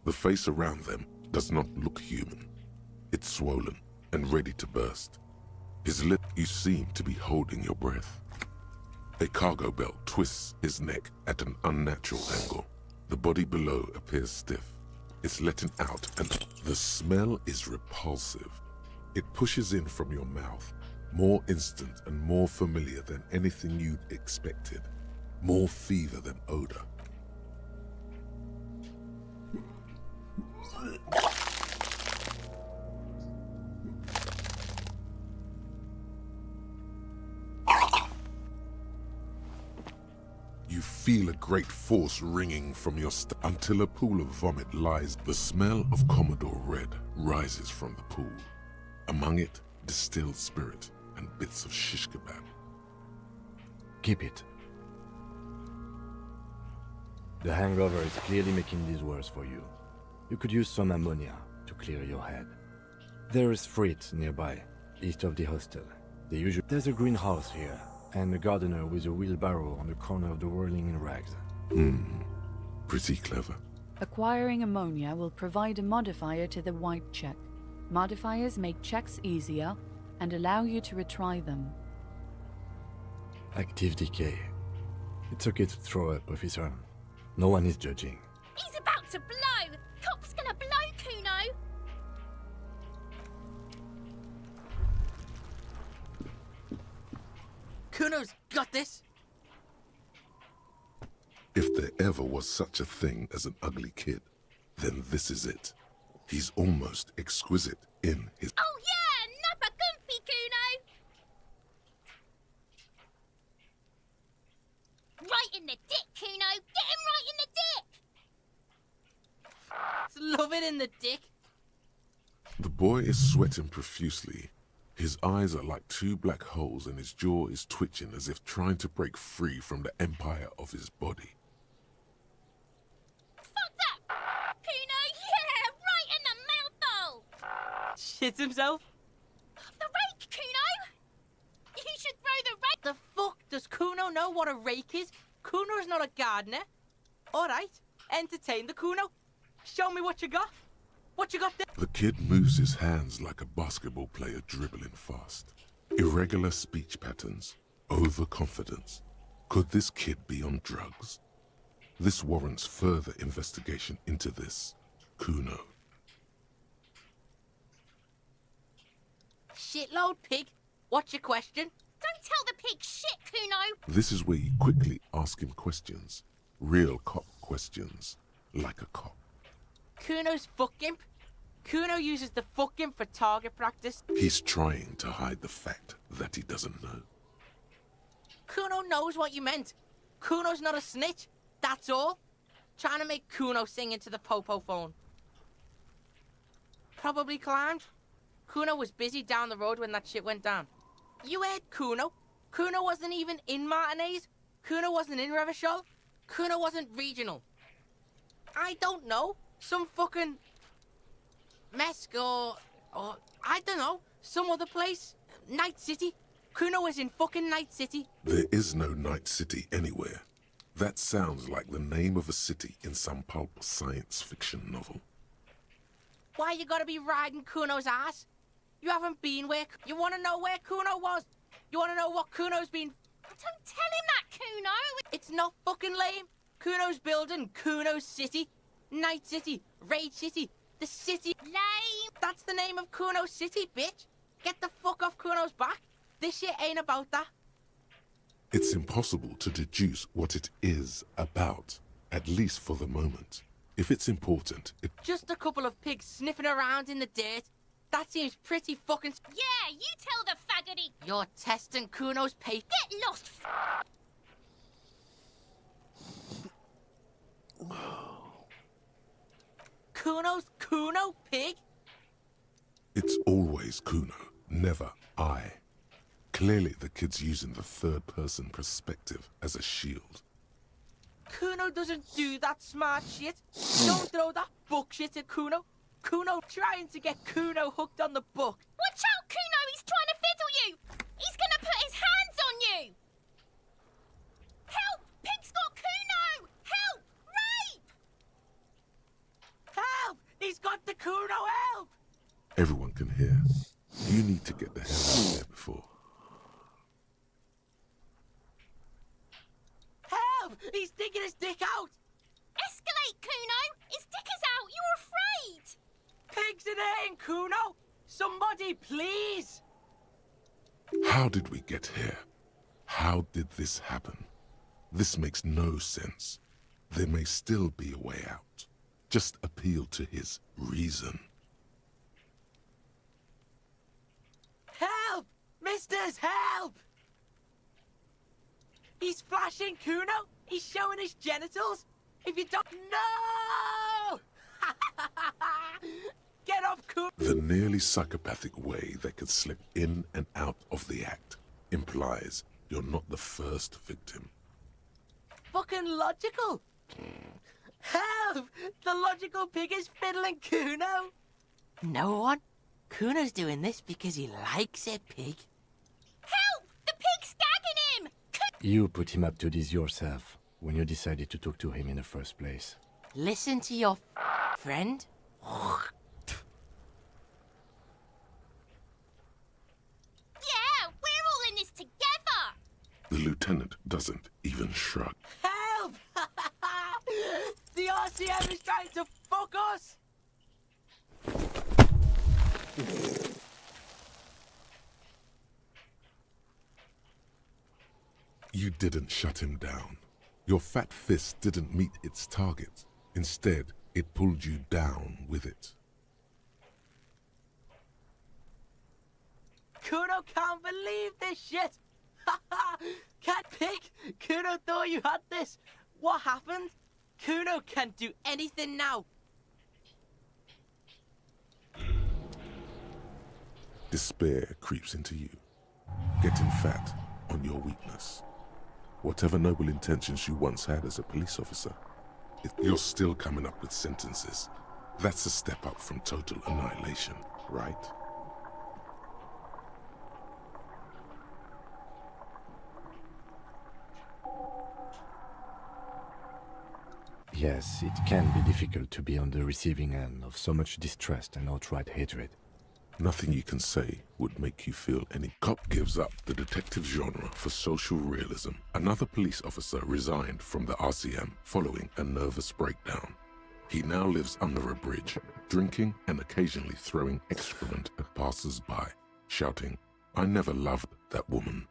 The face around them does not look human. It's swollen and ready to burst. His lip, you seem to be holding your breath. A cargo belt twists his neck at an unnatural angle. The body below appears stiff. It's letting out and the smell is repulsive. It pushes in from your mouth, more instant and more familiar than anything you'd expected. More fever than odor. You feel a great force ringing from your until a pool of vomit lies. The smell of Commodore Red rises from the pool. Among it, distilled spirit and bits of shish kebab. Keep it. The hangover is clearly making these worse for you. You could use some ammonia to clear your head. There is freight nearby, east of the hostel. There's a greenhouse here, and a gardener with a wheelbarrow on the corner of the whirling in rags. Pretty clever. Acquiring ammonia will provide a modifier to the white check. Modifiers make checks easier and allow you to retry them. Active decay. It's okay to throw up, officer. No one is judging. He's about to blow! Cop's gonna blow, Kuno! Kuno's got this! If there ever was such a thing as an ugly kid, then this is it. He's almost exquisite in his... Oh yeah! Nappa Gumpy, Kuno! Right in the dick, Kuno! Get him right in the dick! Love it in the dick. The boy is sweating profusely. His eyes are like two black holes and his jaw is twitching as if trying to break free from the empire of his body. Fuck that! Kuno, yeah! Right in the mouthhole! Shits himself. The rake, Kuno! You should throw the rake! The fuck? Does Kuno know what a rake is? Kuno's not a gardener. Alright, entertain the Kuno. Show me what you got. What you got there? The kid moves his hands like a basketball player dribbling fast. Irregular speech patterns, overconfidence. Could this kid be on drugs? This warrants further investigation into this Kuno. Shitload pig. What's your question? Don't tell the pig shit, Kuno! This is where you quickly ask him questions. Real cop questions. Like a cop. Kuno's fuck imp. Kuno uses the fucking for target practice. He's trying to hide the fact that he doesn't know. Kuno knows what you meant. Kuno's not a snitch, that's all. Trying to make Kuno sing into the popo phone. Probably climbed. Kuno was busy down the road when that shit went down. You heard Kuno. Kuno wasn't even in Martinez. Kuno wasn't in Revachol. Kuno wasn't regional. I don't know. Some fucking... Mesk or I don't know. Some other place. Night City. Kuno was in fucking Night City. There is no Night City anywhere. That sounds like the name of a city in some pulp science fiction novel. Why you gotta be riding Kuno's ass? You haven't been where... You wanna know where Kuno was? You wanna know what Kuno's been... Don't tell him that, Kuno! It's not fucking lame. Kuno's building Kuno's City. Night City. Raid City. The city... Lame! That's the name of Kuno's City, bitch. Get the fuck off Kuno's back. This shit ain't about that. It's impossible to deduce what it is about, at least for the moment. If it's important, it... Just a couple of pigs sniffing around in the dirt. That seems pretty fucking... Yeah, you tell the faggoty! You're testing Kuno's pace. Get lost! Kuno's Kuno pig? It's always Kuno, never I. Clearly the kid's using the third-person perspective as a shield. Kuno doesn't do that smart shit. Don't throw that book shit at Kuno. Kuno trying to get Kuno hooked on the book. Watch out, Kuno! He's trying to fiddle you! He's gonna put his hands on you! Help! Pig's got Kuno! Help! Rape! Help! He's got the Kuno, help! Everyone can hear. You need to get the hell out of there before. Help! He's sticking his dick out! Escalate, Kuno! His dick is out! You're afraid! Pigs in aim, Kuno! Somebody, please! How did we get here? How did this happen? This makes no sense. There may still be a way out. Just appeal to his reason. Help! Misters, help! He's flashing Kuno! He's showing his genitals! If you don't... No! Get off Kuno! The nearly psychopathic way they could slip in and out of the act implies you're not the first victim. Fucking logical! Help! The logical pig is fiddling Kuno! No one? Kuno's doing this because he likes it, pig. Help! The pig's gagging him! You put him up to this yourself when you decided to talk to him in the first place. Listen to your friend. Yeah, we're all in this together! The lieutenant doesn't even shrug. Help! The RCM is trying to fuck us! You didn't shut him down. Your fat fist didn't meet its target. Instead, it pulled you down with it. Kuno can't believe this shit! Cat pig! Kuno thought you had this! What happened? Kuno can't do anything now! Despair creeps into you, getting fat on your weakness. Whatever noble intentions you once had as a police officer, you're still coming up with sentences. That's a step up from total annihilation, right? Yes, it can be difficult to be on the receiving end of so much distrust and outright hatred. Nothing you can say would make you feel any. Cop gives up the detective genre for social realism. Another police officer resigned from the RCM following a nervous breakdown. He now lives under a bridge, drinking and occasionally throwing excrement at passers-by, shouting, "I never loved that woman."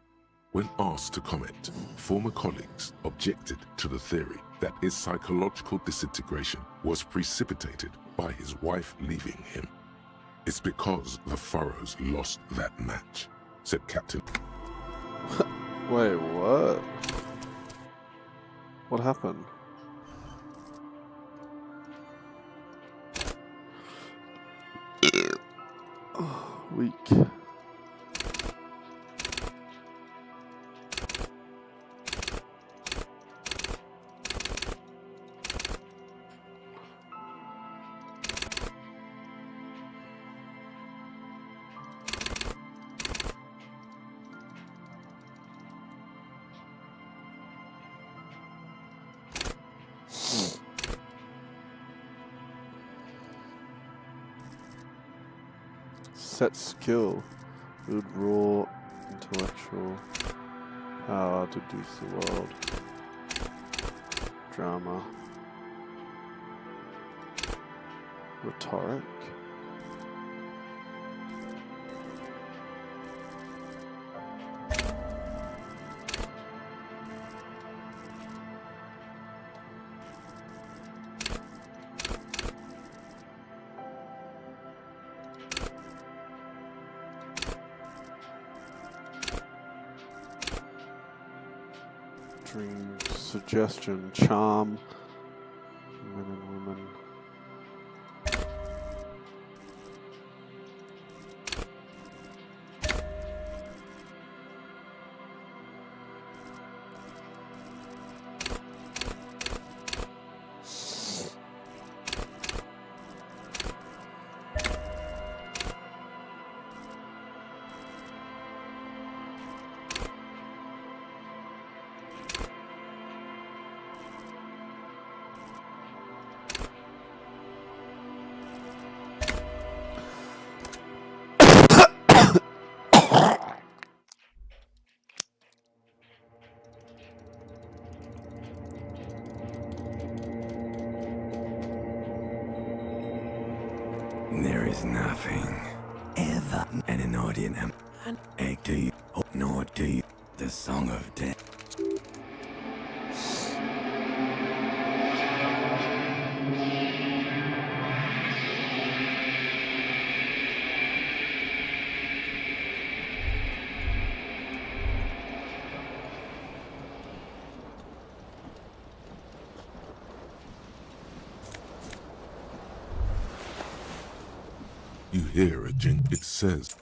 When asked to comment, former colleagues objected to the theory that his psychological disintegration was precipitated by his wife leaving him. It's because the Furrows lost that match, said Captain. Wait, what? What happened? Weak. Set skill. Build raw intellectual power to deduce the world. Drama. Rhetoric. Dream, suggestion, charm, men and women. There is nothing ever an audience and egg to you, nor do you the song of death. You hear it, Jink. It says,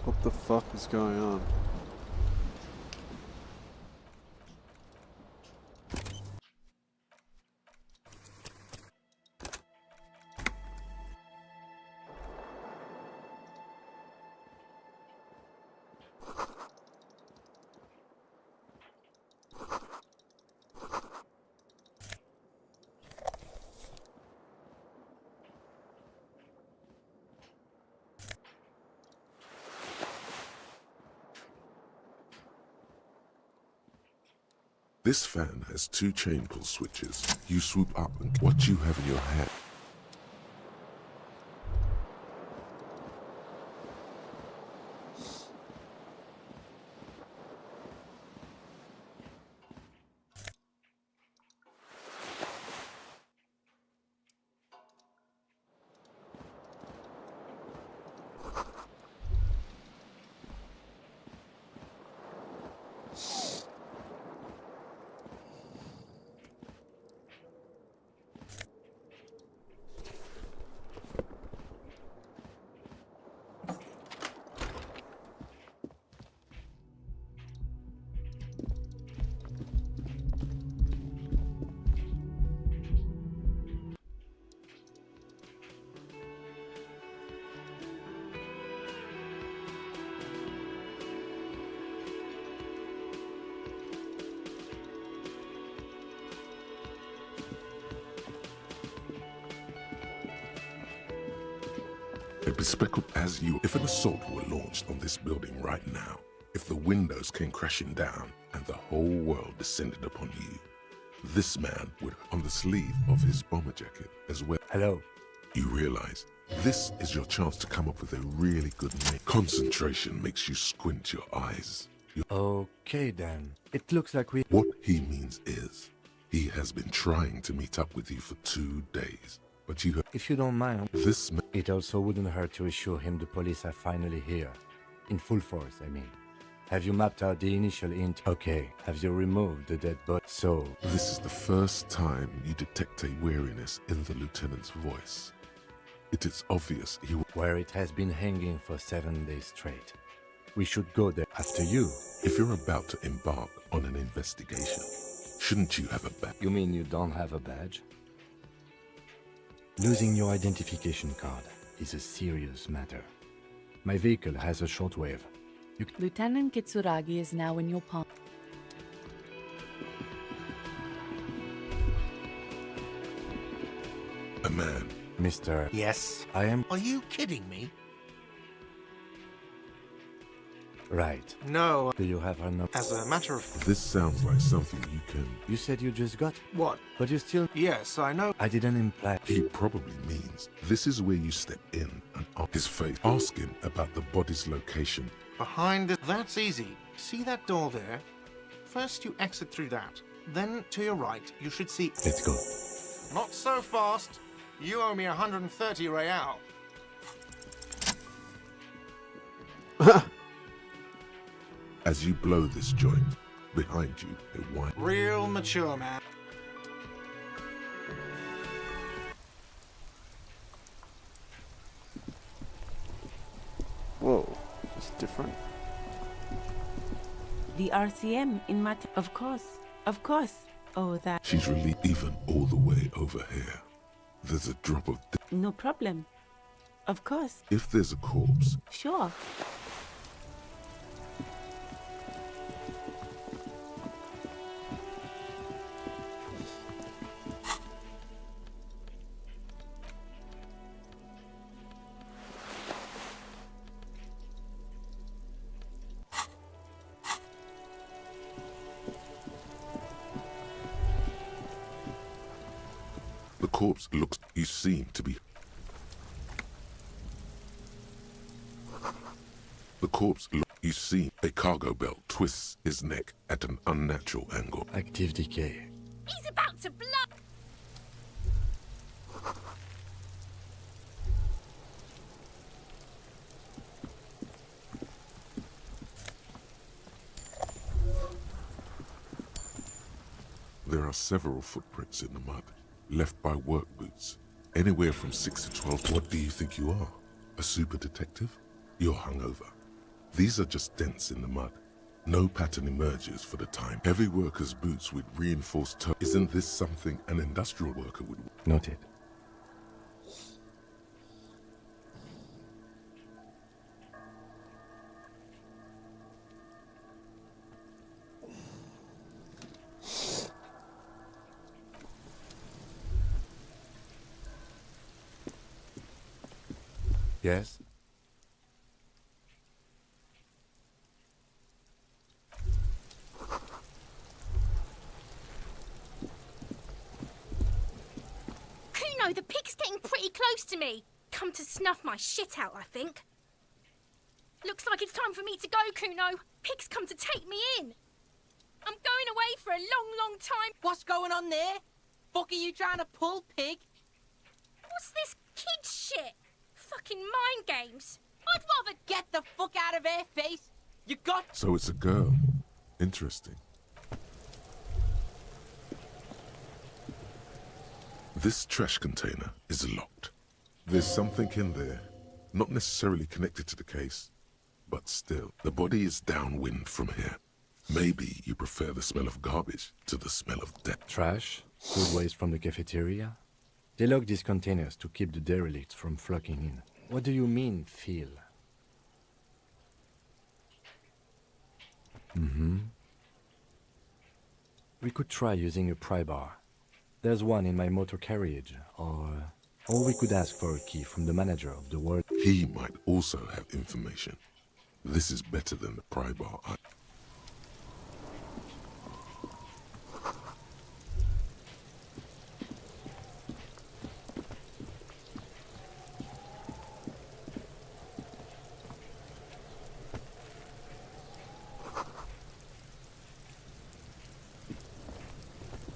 What the fuck is going on? this fan has 2 chain pull switches. You swoop up and what you have in your hand. A bespeckled as you if an assault were launched on this building right now. If the windows came crashing down and the whole world descended upon you, this man would on the sleeve of his bomber jacket as well. Hello. You realize this is your chance to come up with a really good name. Concentration makes you squint your eyes. Okay then. It looks like we... What he means is, he has been trying to meet up with you for 2 days, but you have... If you don't mind, This man... it also wouldn't hurt to assure him the police are finally here. In full force, I mean. Have you mapped out the initial int? Okay. Have you removed the dead body? So... This is the first time you detect a weariness in the lieutenant's voice. It is obvious he... Where it has been hanging for 7 days straight. We should go there after you. If you're about to embark on an investigation, shouldn't you have a badge? You mean you don't have a badge? Losing your identification card is a serious matter. My vehicle has a shortwave. Lieutenant Kitsuragi is now in your palm. A man. Mr. Yes? I am... Are you kidding me? Right. No. Do you have her number? As a matter of... This sounds like something you can... You said you just got... What? But you still... Yes, I know. I didn't imply... He probably means this is where you step in and on his face. Ask him about the body's location. Behind it. That's easy. See that door there? First you exit through that. Then to your right, you should see... Let's go. Not so fast. You owe me 130 real. As you blow this joint, behind you, a wine. Real mature man. Whoa, it's different. The RCM in Mat... Of course. Of course. Oh, that... She's really even all the way over here. There's a drop of... No problem. Of course. If there's a corpse... Sure. The corpse looks... You seem to be... The corpse look... You see a cargo belt twists his neck at an unnatural angle. Active decay. He's about to blow. There are several footprints in the mud, left by work boots. Anywhere from 6 to 12. What do you think you are? A super detective? You're hungover. These are just dents in the mud. No pattern emerges for the time. Heavy workers' boots with reinforced toe. Isn't this something an industrial worker would... Noted. Yes? Kuno, the pig's getting pretty close to me. Come to snuff my shit out, I think. Looks like it's time for me to go, Kuno. Pig's come to take me in. I'm going away for a long, long time. What's going on there? Fuck are you trying to pull, pig? What's this kid shit? Fucking mind games. I'd rather Get the fuck out of here, face. You got... So it's a girl. Interesting. This trash container is locked. There's something in there, not necessarily connected to the case, but still, the body is downwind from here. Maybe you prefer the smell of garbage to the smell of death. Trash? Food waste from the cafeteria? They lock these containers to keep the derelicts from flocking in. What do you mean, feel? We could try using a pry bar. There's one in my motor carriage, or we could ask for a key from the manager of the world. He might also have information. This is better than the pry bar.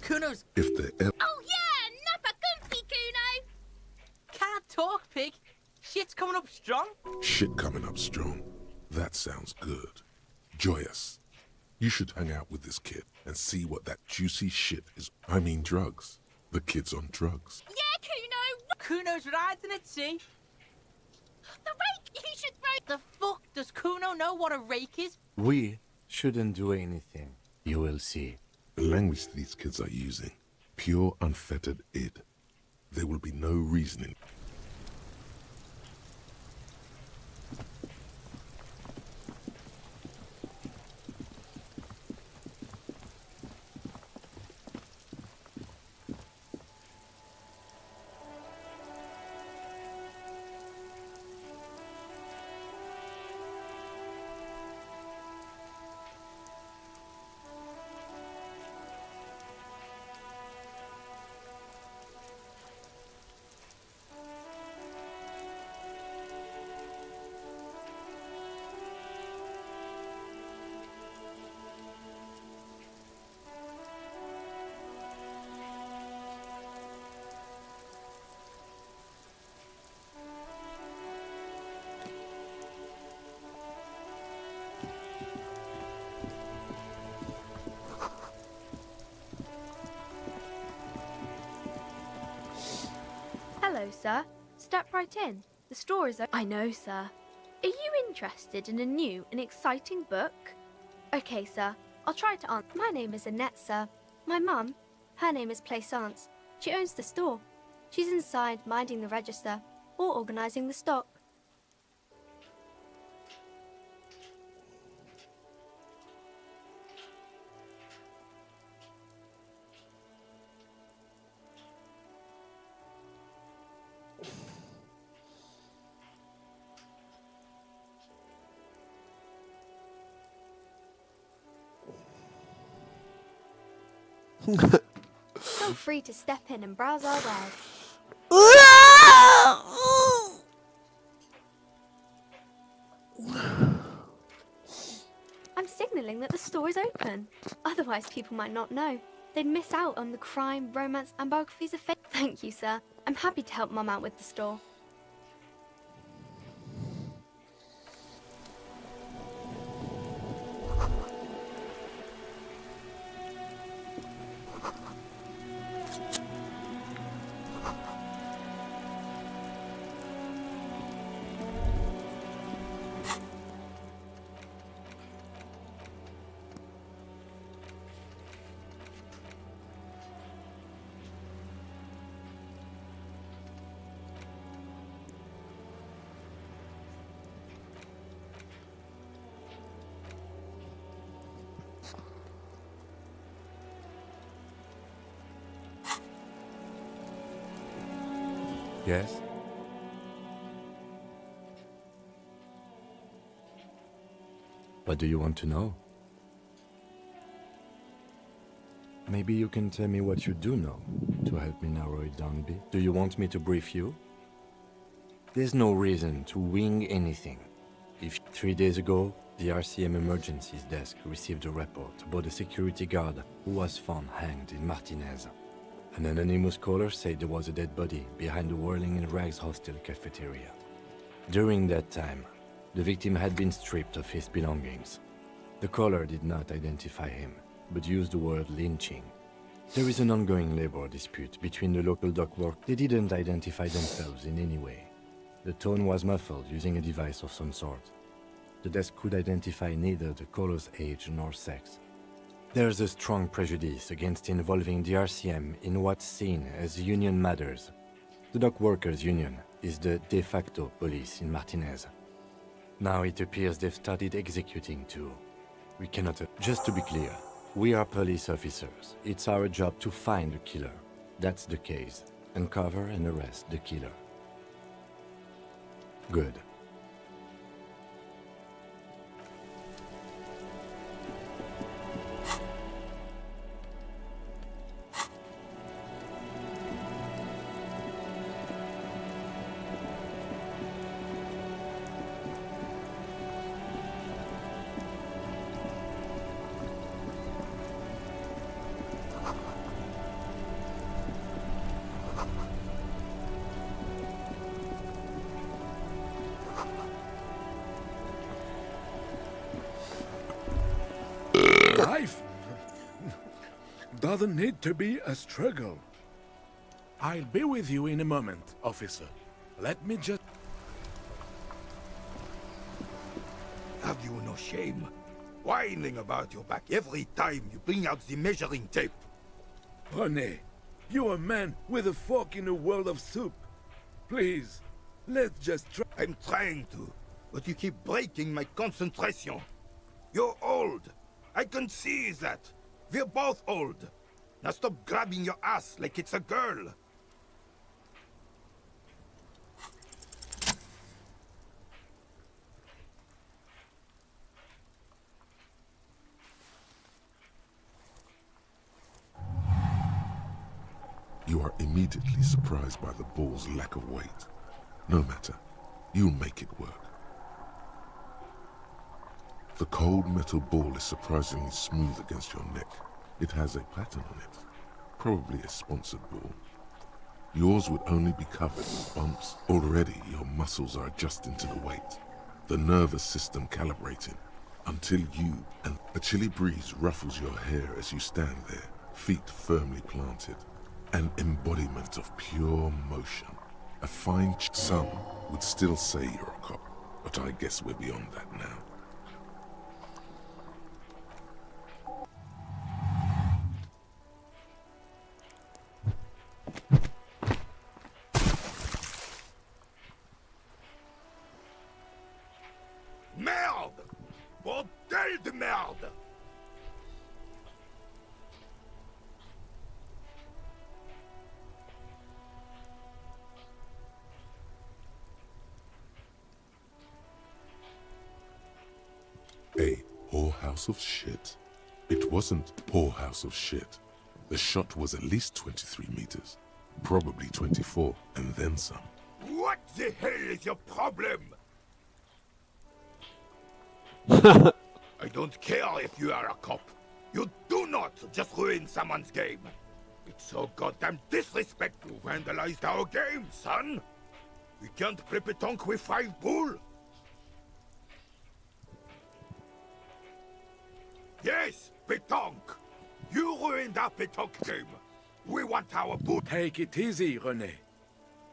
Kuno's. If they're Oh yeah, nappa gumpy, Kuno. Can't talk, pig. Shit's coming up strong. shit coming up strong. That sounds good. Joyous. You should hang out with this kid and see what that juicy shit is. I mean drugs. The kid's on drugs. Yeah, Kuno. Kuno's riding at sea. The rake. You should throw. The fuck does Kuno know what a rake is? We shouldn't do anything. You will see. The language these kids are using. Pure, unfettered id. There will be no reasoning. Hello, sir. Step right in. The store is open. I know, sir. Are you interested in a new and exciting book? Okay, sir. I'll try to answer. My name is Annette, sir. My mum, her name is Plaisance. She owns the store. She's inside minding the register or organising the stock. Feel free to step in and browse our wares. I'm signalling that the store is open. Otherwise, people might not know. They'd miss out on the crime, romance, and biographies of fame. Thank you, sir. I'm happy to help Mum out with the store. Yes? What do you want to know? Maybe you can tell me what you do know to help me narrow it down a bit. Do you want me to brief you? There's no reason to wing anything. If 3 days ago, the RCM emergencies desk received a report about a security guard who was found hanged in Martinez. An anonymous caller said there was a dead body behind the Whirling in Rags hostel cafeteria. During that time, the victim had been stripped of his belongings. The caller did not identify him, but used the word lynching. There is an ongoing labor dispute between the local dock workers. They didn't identify themselves in any way. The tone was muffled using a device of some sort. The desk could identify neither the caller's age nor sex. There's a strong prejudice against involving the RCM in what's seen as union matters. The dock workers' union is the de facto police in Martinez. Now it appears they've started executing too. We cannot... Just to be clear, we are police officers. It's our job to find the killer. That's the case. Uncover and arrest the killer. Good. Life doesn't need to be a struggle. I'll be with you in a moment, officer. Let me just... Have you no shame? Whining about your back every time you bring out the measuring tape. René, you're a man with a fork in a world of soup. Please, let's just try... I'm trying to, but you keep breaking my concentration. You're old. I can see that. We're both old. Now stop grabbing your ass like it's a girl. You are immediately surprised by the ball's lack of weight. No matter, you'll make it work. The cold metal ball is surprisingly smooth against your neck. It has a pattern on it, probably a sponsored ball. Yours would only be covered with bumps. Already your muscles are adjusting to the weight, the nervous system calibrating, until you and a chilly breeze ruffles your hair as you stand there, feet firmly planted. An embodiment of pure motion. A fine some would still say you're a cop, but I guess we're beyond that now. Merde! Bordel de merde! A whorehouse of shit? It wasn't whorehouse of shit. The shot was at least 23 meters, probably 24, and then some. What the hell is your problem? I don't care if you are a cop. You do not just ruin someone's game. It's so goddamn disrespectful you vandalized our game, son. We can't play pétanque with 5 bull. Yes, pétanque. You ruined our pétanque game. We want our bull. Take it easy, René.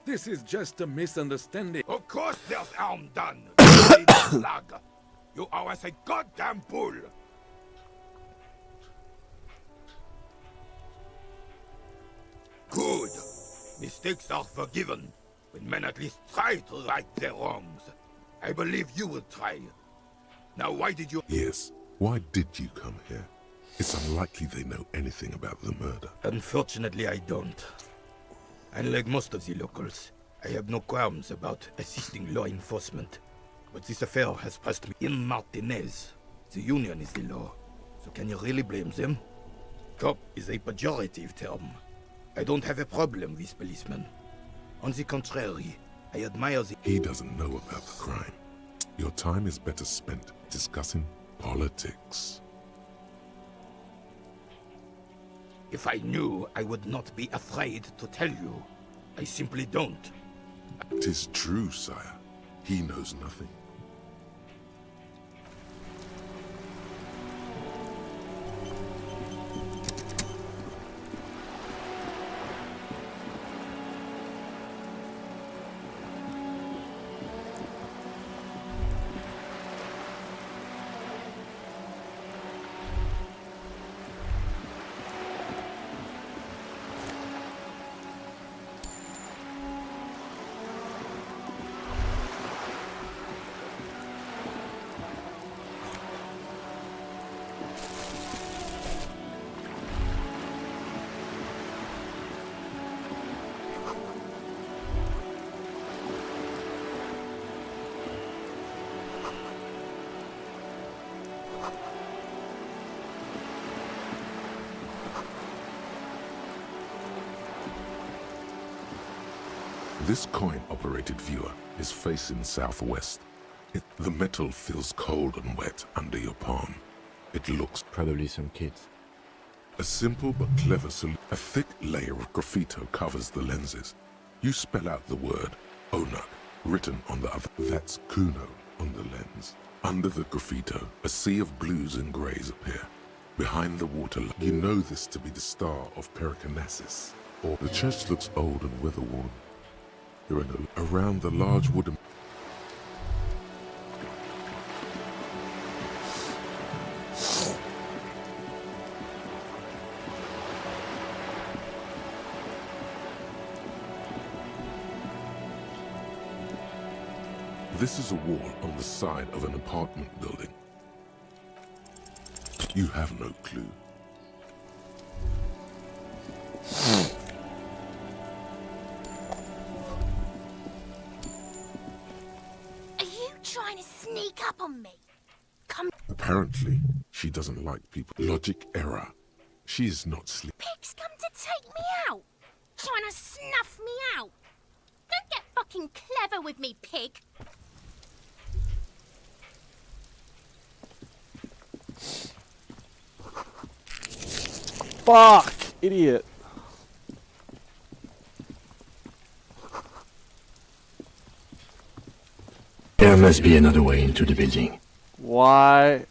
This is just a misunderstanding. Of course there's harm done. Slag. You owe us a goddamn bull. Good. Mistakes are forgiven when men at least try to right their wrongs. I believe you will try. Now why did you... Yes, why did you come here? It's unlikely they know anything about the murder. Unfortunately, I don't. Unlike most of the locals, I have no qualms about assisting law enforcement. But this affair has pressed me in Martinez. The union is the law. So can you really blame them? Cop is a pejorative term. I don't have a problem with policemen. On the contrary, I admire the... He doesn't know about the crime. Your time is better spent discussing politics. If I knew, I would not be afraid to tell you. I simply don't. 'Tis true, sire. He knows nothing. This coin-operated viewer is facing southwest. The metal feels cold and wet under your palm. It looks... Probably some kids. A simple but clever solution. A thick layer of graffito covers the lenses. You spell out the word Onak, written on the other. That's Kuno on the lens. Under the graffito, a sea of blues and greys appear. Behind the water, you know this to be the star of Periconesus. Or the church looks old and weather-worn. There are no around the large wooden. This is a wall on the side of an apartment building. You have no clue. Are you trying to sneak up on me? Come. Apparently, she doesn't like people. Logic error. She is not sleep. Pigs come to take me out. Trying to snuff me out. Don't get fucking clever with me, pig. Fuck! Idiot. There must be another way into the building. Why?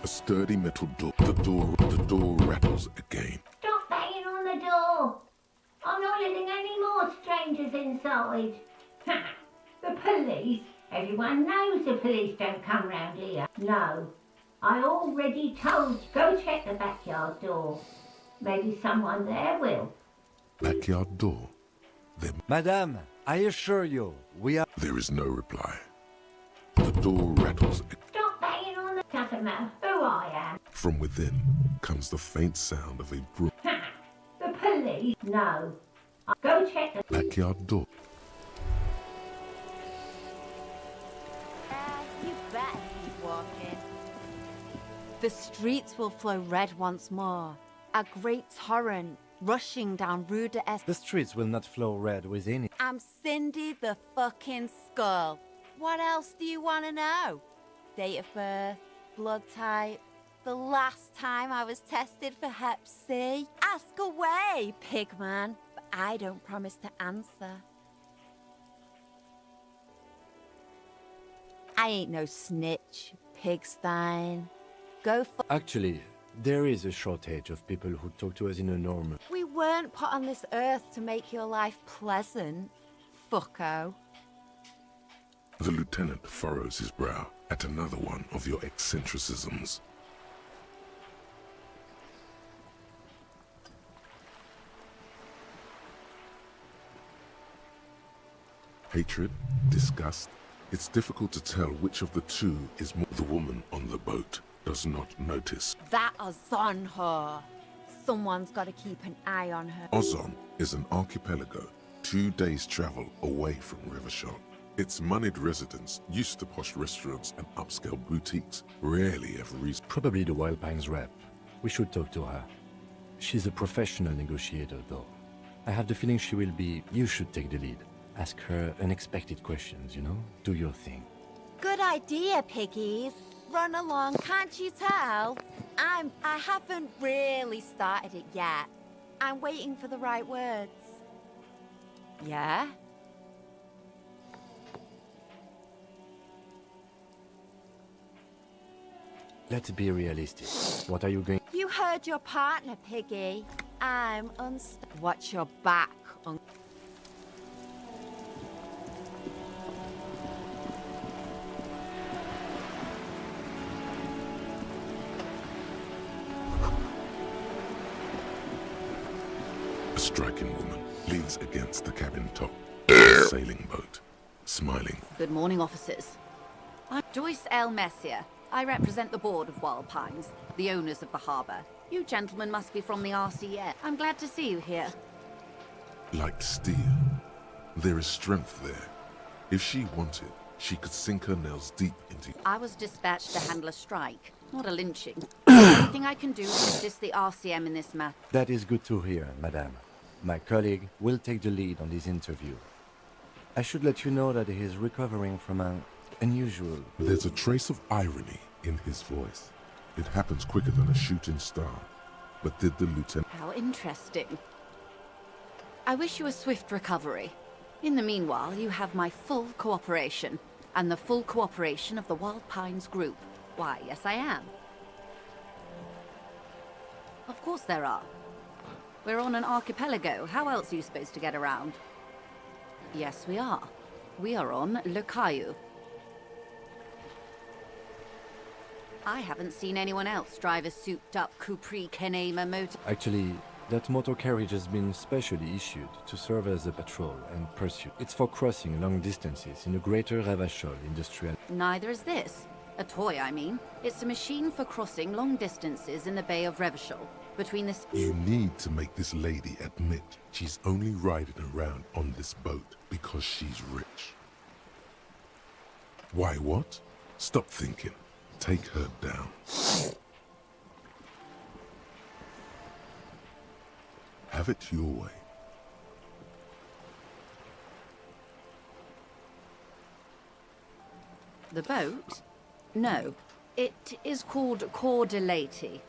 A sturdy metal door. The door rattles again. Stop banging on the door. I'm not letting any more strangers inside. The police? Everyone knows the police don't come round here. No. I already told you. Go check the backyard door. Maybe someone there will. Backyard door. Madame, I assure you, we are... There is no reply. The door rattles. Stop banging on the... Doesn't matter who I am. From within comes the faint sound of a broom. The police? No. Go check the... Backyard door. You better keep walking. The streets will flow red once more. A great torrent rushing down Rue de Es. The streets will not flow red within it. I'm Cindy the fucking Skull. What else do you want to know? Date of birth, blood type, the last time I was tested for Hep C. Ask away, pigman, but I don't promise to answer. I ain't no snitch, pigstein. Go for... Actually, there is a shortage of people who talk to us in a normal... We weren't put on this earth to make your life pleasant, fucko. The lieutenant furrows his brow at another one of your eccentricisms. Hatred, disgust. It's difficult to tell which of the two is more. The woman on the boat does not notice. That Ozon whore. Someone's got to keep an eye on her. Ozon is an archipelago 2 days' travel away from Rivershot. Its moneyed residents, used to posh restaurants and upscale boutiques, rarely ever reach. Probably the Wild Pines rep. We should talk to her. She's a professional negotiator, though. I have the feeling she will be... You should take the lead. Ask her unexpected questions, you know? Do your thing. Good idea, piggies. Run along, can't you tell? I haven't really started it yet. I'm waiting for the right words. Yeah? Let's be realistic. What are you going... You heard your partner, Piggy. I'm Watch your back, dark-skinned woman leans against the cabin top of a sailing boat, smiling. Good morning, officers. I'm Joyce L. Messier. I represent the board of Wild Pines, the owners of the harbour. You gentlemen must be from the RCM. I'm glad to see you here. Like steel, there is strength there. If she wanted, she could sink her nails deep into... I was dispatched to handle a strike, not a lynching. Anything I can do to assist the RCM in this matter. That is good to hear, madame. My colleague will take the lead on this interview. I should let you know that he is recovering from an unusual... There's a trace of irony in his voice. It happens quicker than a shooting star. But did the lieutenant... How interesting. I wish you a swift recovery. In the meanwhile, you have my full cooperation, and the full cooperation of the Wild Pines group. Why, yes I am. Of course there are. We're on an archipelago. How else are you supposed to get around? Yes, we are. We are on Le Caillou. I haven't seen anyone else drive a souped-up Capri Kenema motor. Actually, that motor carriage has been specially issued to serve as a patrol and pursuit. It's for crossing long distances in the greater Ravachol industrial... Neither is this. A toy, I mean. It's a machine for crossing long distances in the Bay of Revachol, between the... You need to make this lady admit she's only riding around on this boat because she's rich. Why what? Stop thinking. Take her down. Have it your way. The boat? No. It is called Cor de Leyte.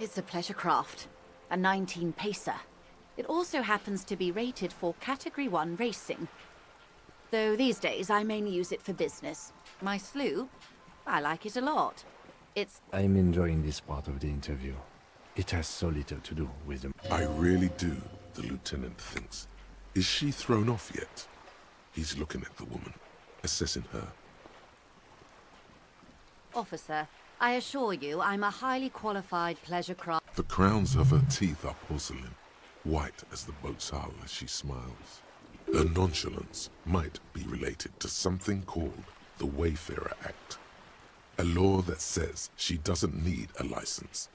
It's a pleasure craft. A 19-pacer. It also happens to be rated for Category 1 racing. Though these days I mainly use it for business. My sloop? I like it a lot. It's... I'm enjoying this part of the interview. It has so little to do with them. I really do, the lieutenant thinks. Is she thrown off yet? He's looking at the woman, assessing her. Officer, I assure you I'm a highly qualified pleasure craft... The crowns of her teeth are porcelain, white as the boat's hull as she smiles. Her nonchalance might be related to something called the Wayfarer Act. A law that says she doesn't need a license.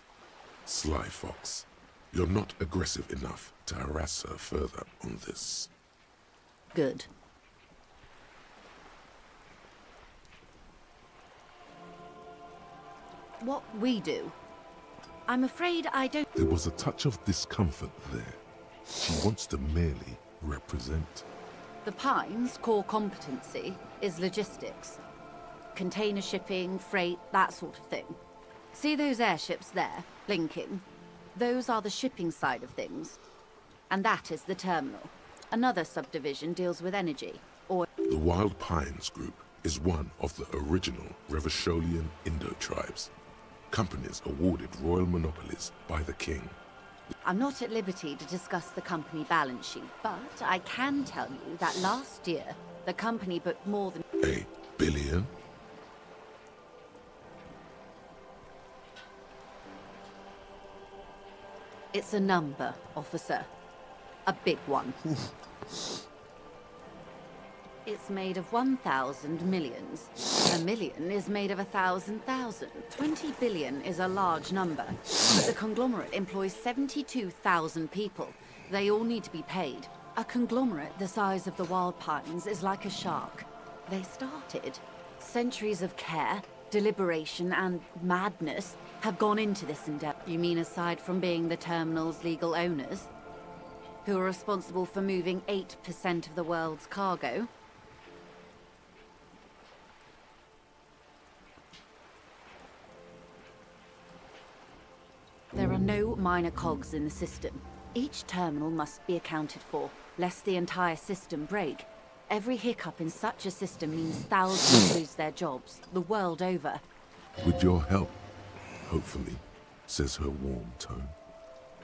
Sly fox, you're not aggressive enough to harass her further on this. Good. What we do? I'm afraid I don't... There was a touch of discomfort there. She wants to merely represent. The Pines' core competency is logistics. Container shipping, freight, that sort of thing. See those airships there, blinking? Those are the shipping side of things. And that is the terminal. Another subdivision deals with energy, or... The Wild Pines Group is one of the original Revacholian Indo-tribes. Companies awarded royal monopolies by the king. I'm not at liberty to discuss the company balance sheet, but I can tell you that last year, the company booked more than... $1 billion? It's a number, officer. A big one. It's made of 1,000 millions. A million is made of 1,000,000. 20 billion is a large number. But the conglomerate employs 72,000 people. They all need to be paid. A conglomerate the size of the Wild Pines is like a shark. They started. Centuries of care, deliberation, and madness have gone into this endeavor. You mean aside from being the terminal's legal owners? Who are responsible for moving 8% of the world's cargo? There are no minor cogs in the system. Each terminal must be accounted for, lest the entire system break. Every hiccup in such a system means thousands lose their jobs, the world over. With your help, hopefully, says her warm tone.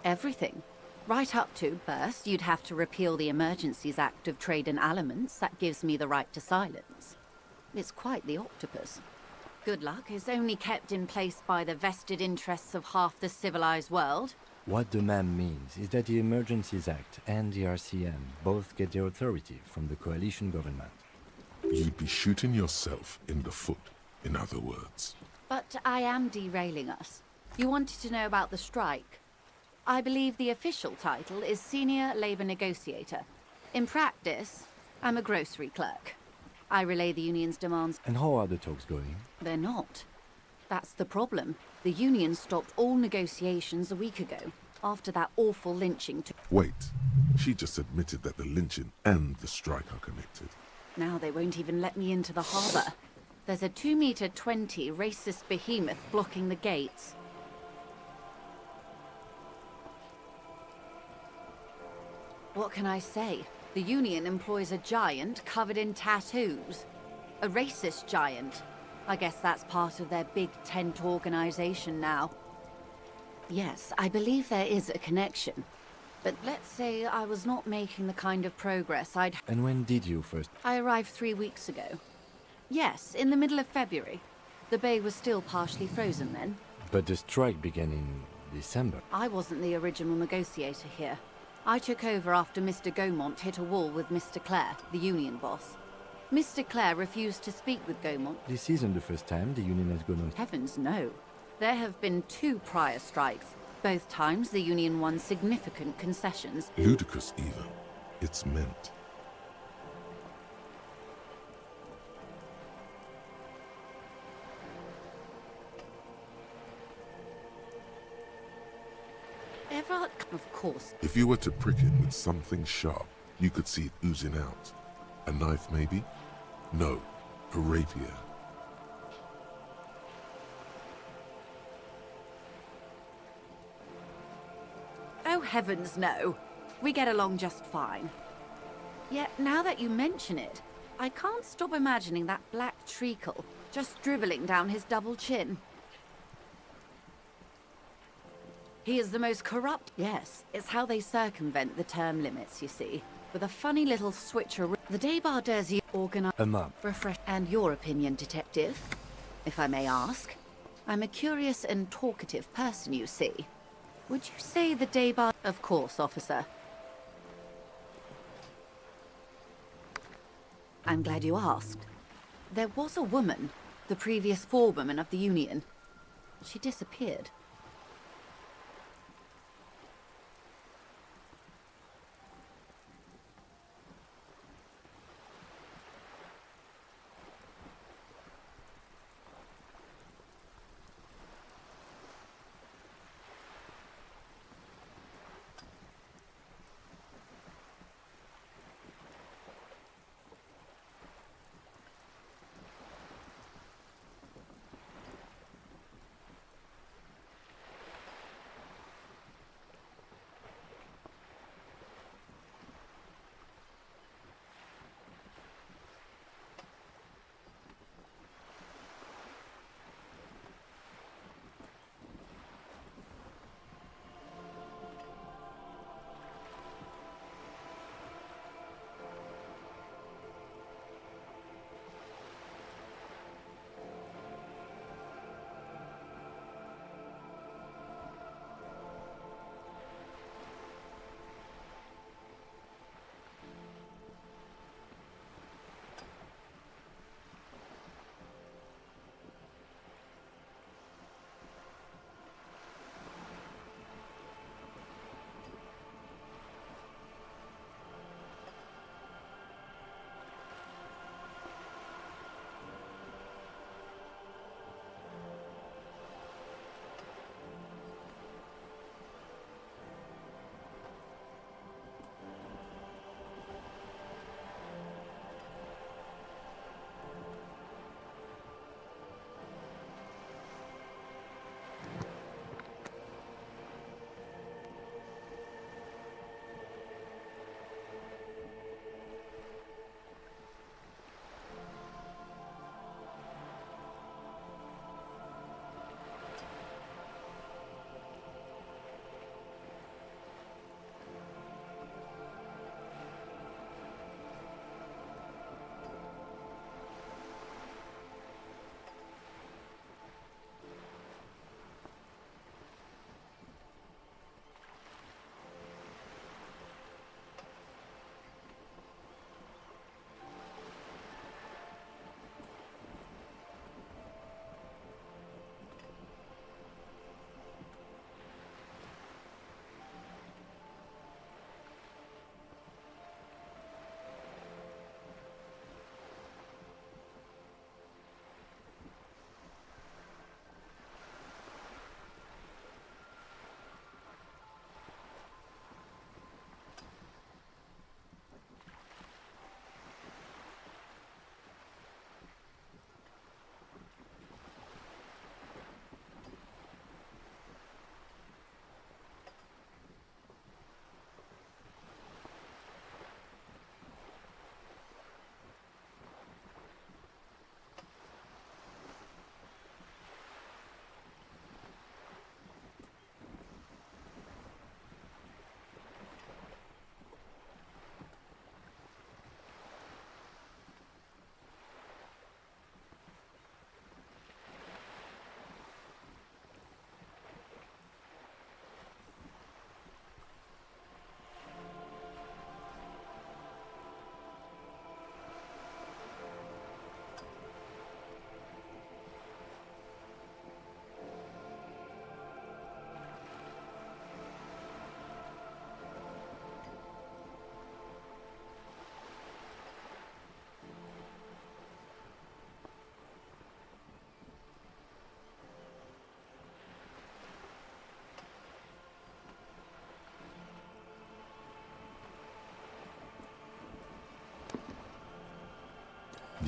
Everything. Right up to, first, you'd have to repeal the Emergencies Act of Trade in Aliments that gives me the right to silence. It's quite the octopus. Good luck is only kept in place by the vested interests of half the civilized world. What the man means is that the Emergencies Act and the RCM both get their authority from the coalition government. You'd be shooting yourself in the foot, in other words. But I am derailing us. You wanted to know about the strike. I believe the official title is Senior Labor Negotiator. In practice, I'm a grocery clerk. I relay the union's demands. And how are the talks going? They're not. That's the problem. The union stopped all negotiations a week ago, after that awful lynching. Wait, she just admitted that the lynching and the strike are connected. Now they won't even let me into the harbour. There's a 2-meter-20 racist behemoth blocking the gates. What can I say? The union employs a giant covered in tattoos. A racist giant. I guess that's part of their big tent organization now. Yes, I believe there is a connection. But let's say I was not making the kind of progress I'd... And when did you first... I arrived 3 weeks ago. Yes, in the middle of February. The bay was still partially frozen then. But the strike began in December. I wasn't the original negotiator here. I took over after Mr. Gaumont hit a wall with Mr. Clare, the union boss. Mr. Clare refused to speak with Gaumont. This isn't the first time the union has gone on. Heavens, no. There have been 2 prior strikes. Both times the union won significant concessions. Ludicrous even. It's meant. Ever? Of course. If you were to prick it with something sharp, you could see it oozing out. A knife, maybe? No, a rapier. Oh, heavens, no. We get along just fine. Yet, now that you mention it, I can't stop imagining that black treacle just dribbling down his double chin. He is the most corrupt... Yes, it's how they circumvent the term limits, you see. With a funny little switcheroo. The débardeurs you organize... A map. Refresh... And your opinion, detective? If I may ask. I'm a curious and talkative person, you see. Would you say the débard... Of course, officer. I'm glad you asked. There was a woman, the previous forewoman of the union. She disappeared.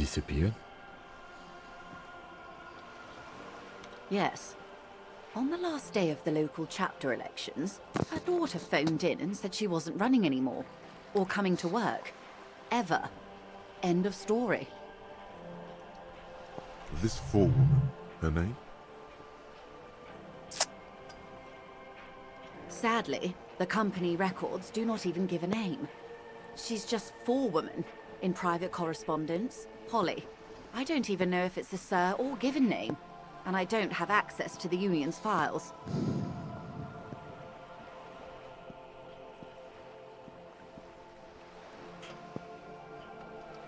disappeared? Yes. On the last day of the local chapter elections, her daughter phoned in and said she wasn't running anymore. Or coming to work. Ever. End of story. This forewoman, her name? Sadly, the company records do not even give a name. She's just forewoman in private correspondence, Holly. I don't even know if it's a sir or given name, and I don't have access to the union's files.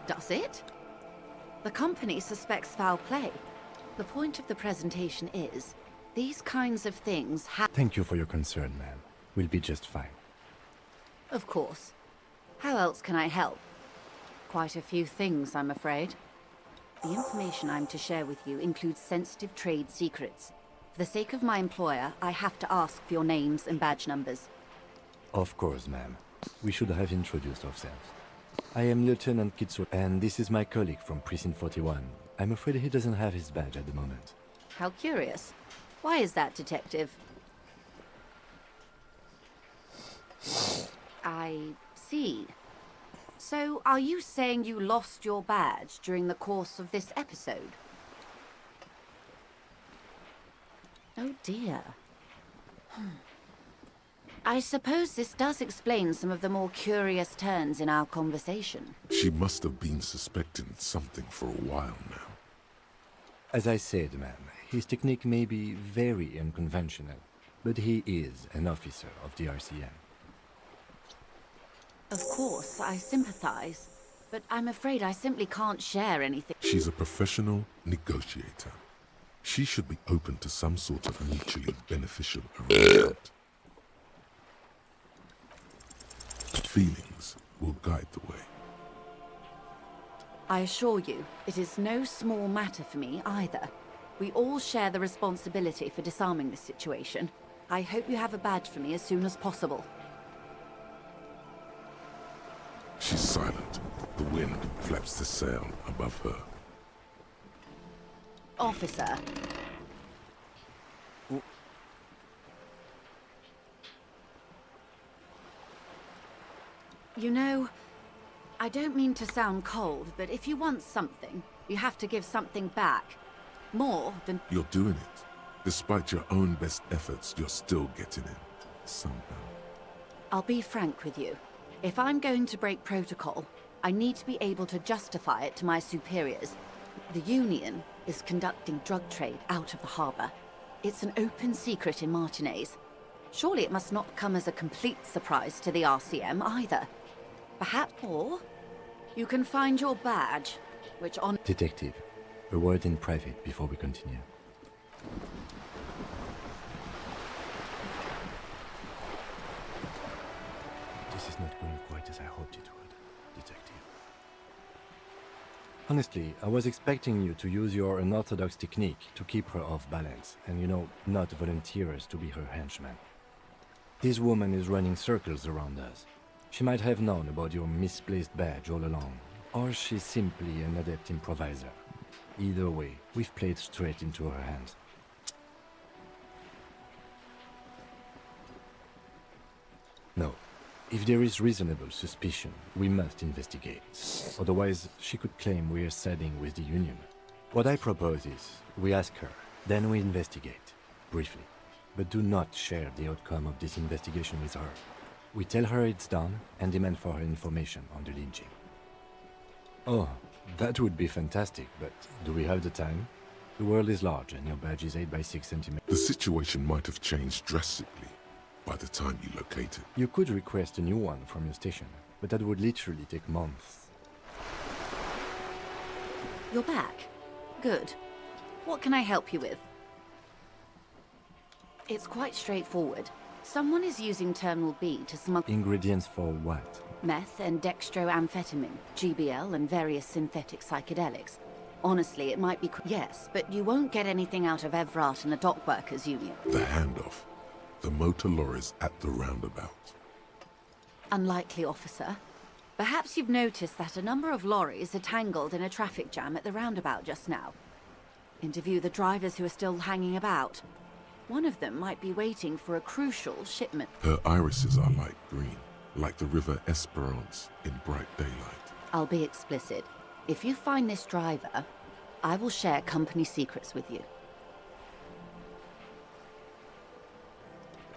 Does it? The company suspects foul play. The point of the presentation is, these kinds of things have— Thank you for your concern, ma'am. We'll be just fine. Of course. How else can I help? Quite a few things, I'm afraid. The information I'm to share with you includes sensitive trade secrets. For the sake of my employer, I have to ask for your names and badge numbers. Of course, ma'am. We should have introduced ourselves. I am Lieutenant Kitsu, and this is my colleague from Precinct 41. I'm afraid he doesn't have his badge at the moment. How curious. Why is that, Detective? I see. So, are you saying you lost your badge during the course of this episode? Oh dear. I suppose this does explain some of the more curious turns in our conversation. She must have been suspecting something for a while now. As I said, ma'am, his technique may be very unconventional, but he is an officer of the RCM. Of course, I sympathize, but I'm afraid I simply can't share anything. She's a professional negotiator. She should be open to some sort of mutually beneficial arrangement. Feelings will guide the way. I assure you, it is no small matter for me either. We all share the responsibility for disarming this situation. I hope you have a badge for me as soon as possible. She's silent. The wind flaps the sail above her. Officer. You know, I don't mean to sound cold, but if you want something, you have to give something back. More than— You're doing it. Despite your own best efforts, you're still getting in. Somehow. I'll be frank with you. If I'm going to break protocol, I need to be able to justify it to my superiors. The Union is conducting drug trade out of the harbor. It's an open secret in Martinez. Surely it must not come as a complete surprise to the RCM either. Perhaps, or you can find your badge, which on— Detective, a word in private before we continue. This is not going quite as I hoped it would, Detective. Honestly, I was expecting you to use your unorthodox technique to keep her off balance, and not volunteer us to be her henchman. This woman is running circles around us. She might have known about your misplaced badge all along, or she's simply an adept improviser. Either way, we've played straight into her hands. No. If there is reasonable suspicion, we must investigate. Otherwise, she could claim we are siding with the Union. What I propose is, we ask her, then we investigate, briefly. But do not share the outcome of this investigation with her. We tell her it's done and demand for her information on the lynching. Oh, that would be fantastic, but do we have the time? The world is large and your badge is 8 by 6 centimeters. The situation might have changed drastically by the time you locate it. You could request a new one from your station, but that would literally take months. You're back. Good. What can I help you with? It's quite straightforward. Someone is using Terminal B to smuggle Ingredients for what? meth and dextroamphetamine, GBL, and various synthetic psychedelics. Honestly, it might be... Yes, but you won't get anything out of Evrat and the Dockworkers Union. The handoff. The motor lorries at the roundabout. Unlikely, officer. Perhaps you've noticed that a number of lorries are tangled in a traffic jam at the roundabout just now. Interview the drivers who are still hanging about. One of them might be waiting for a crucial shipment. Her irises are light green, like the river Esperance in bright daylight. I'll be explicit. If you find this driver, I will share company secrets with you.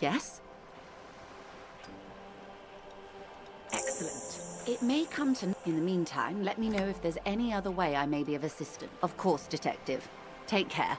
Yes? Excellent. It may come to... In the meantime, let me know if there's any other way I may be of assistance. Of course, Detective. Take care.